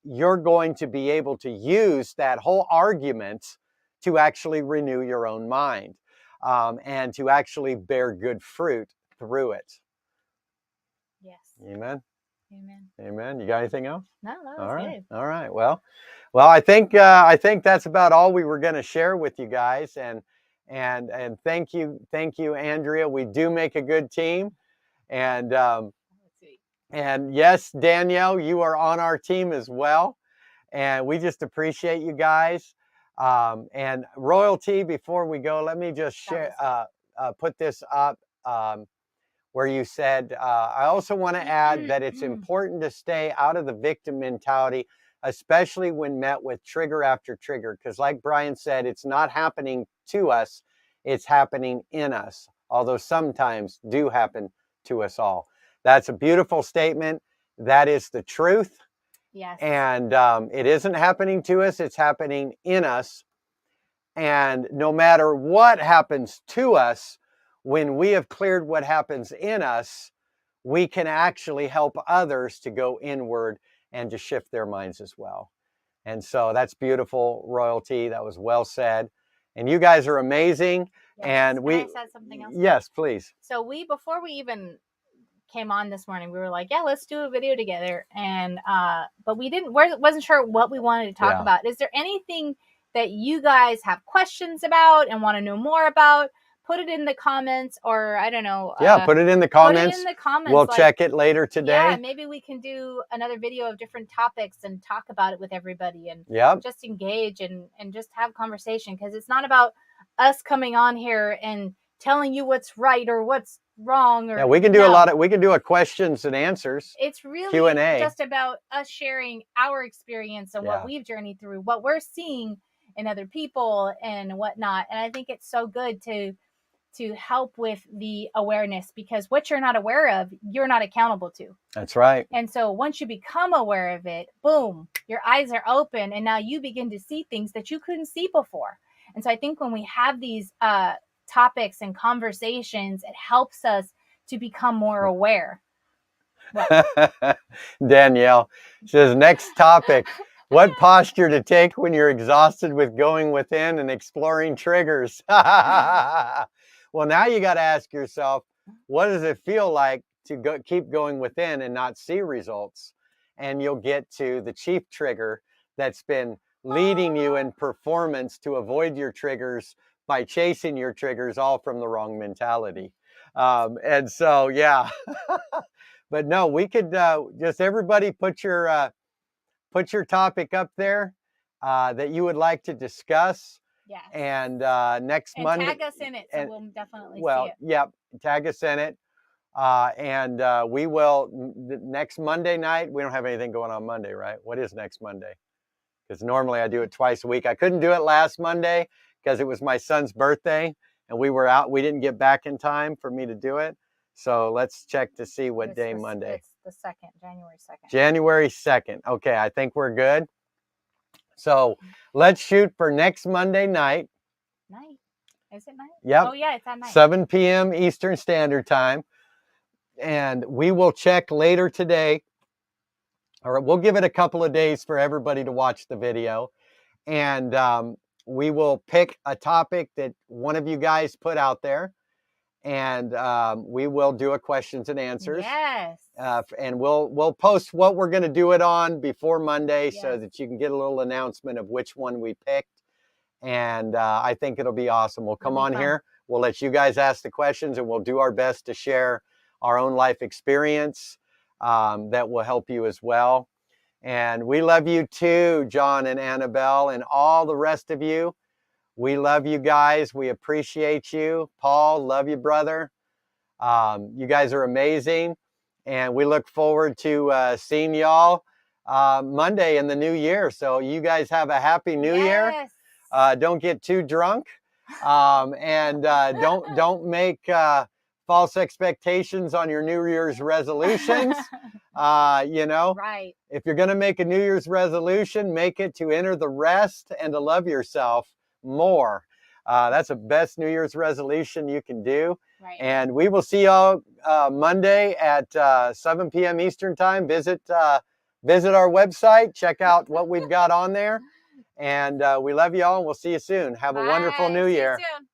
you're going to be able to use that whole argument to actually renew your own mind and to actually bear good fruit through it. Yes. Amen. Amen. Amen. You got anything else? No, that was All right. good. All right. Well, I think that's about all we were going to share with you guys, and thank you, Andrea. We do make a good team, and yes, Danielle, you are on our team as well, and we just appreciate you guys. And royalty. Before we go, let me just share, put this up. Where you said, I also want to add that it's important to stay out of the victim mentality, especially when met with trigger after trigger. Because like Brian said, it's not happening to us, it's happening in us. Although sometimes do happen to us all. That's a beautiful statement. That is the truth. Yes. And it isn't happening to us, it's happening in us. And no matter what happens to us, when we have cleared what happens in us, we can actually help others to go inward and to shift their minds as well. And so that's beautiful, royalty. That was well said. And you guys are amazing. Yes. And Can I say something else? Yes, please. So before we even came on this morning, we were like, yeah, let's do a video together. And but we wasn't sure what we wanted to talk about. Is there anything that you guys have questions about and want to know more about? Put it in the comments, or I don't know. Yeah, put it in the comments. Put it in the comments. We'll check it later today. Yeah, maybe we can do another video of different topics and talk about it with everybody, and just engage and just have conversation, because it's not about us coming on here and telling you what's right or what's wrong. Or, yeah, we can do we can do a questions and answers. It's really Q&A. just about us sharing our experience and what we've journeyed through, what we're seeing in other people and whatnot. And I think it's so good to help with the awareness, because what you're not aware of, you're not accountable to. That's right. And so once you become aware of it, boom, your eyes are open, and now you begin to see things that you couldn't see before. And so I think when we have these topics and conversations, it helps us to become more aware. Danielle says, next topic. What posture to take when you're exhausted with going within and exploring triggers? Well, now you got to ask yourself, what does it feel like to keep going within and not see results? And you'll get to the chief trigger that's been leading you in performance to avoid your triggers by chasing your triggers, all from the wrong mentality. And so, yeah. But no, we could just everybody put your topic up there that you would like to discuss. Yes. And next Monday, tag us in it, so we'll definitely see it. Yeah, tag us in it. And we will, next Monday night, we don't have anything going on Monday, right? What is next Monday? Because normally I do it twice a week. I couldn't do it last Monday because it was my son's birthday and we were out. We didn't get back in time for me to do it. So let's check to see what day Monday. It's the 2nd, January 2nd. January 2nd. Okay, I think we're good. So let's shoot for next Monday night. Night? Is it night? Yep. Oh, yeah, it's at night. 7 p.m. Eastern Standard Time. And we will check later today, or we'll give it a couple of days for everybody to watch the video. And we will pick a topic that one of you guys put out there. And we will do a questions and answers. Yes. And we'll post what we're going to do it on before Monday, so that you can get a little announcement of which one we picked. And I think it'll be awesome. We'll come on here. We'll let you guys ask the questions, and we'll do our best to share our own life experience that will help you as well. And we love you too, John and Annabelle, and all the rest of you. We love you guys. We appreciate you. Paul, love you, brother. You guys are amazing. And we look forward to seeing y'all Monday in the new year. So you guys have a happy new year. Don't get too drunk. And don't make false expectations on your New Year's resolutions. You know, right. If you're going to make a New Year's resolution, make it to enter the rest and to love yourself more. That's the best New Year's resolution you can do. Right. And we will see y'all Monday at 7 p.m. Eastern Time. Visit our website. Check out what we've got on there. And we love y'all, and we'll see you soon. Have a wonderful New Year. See you soon.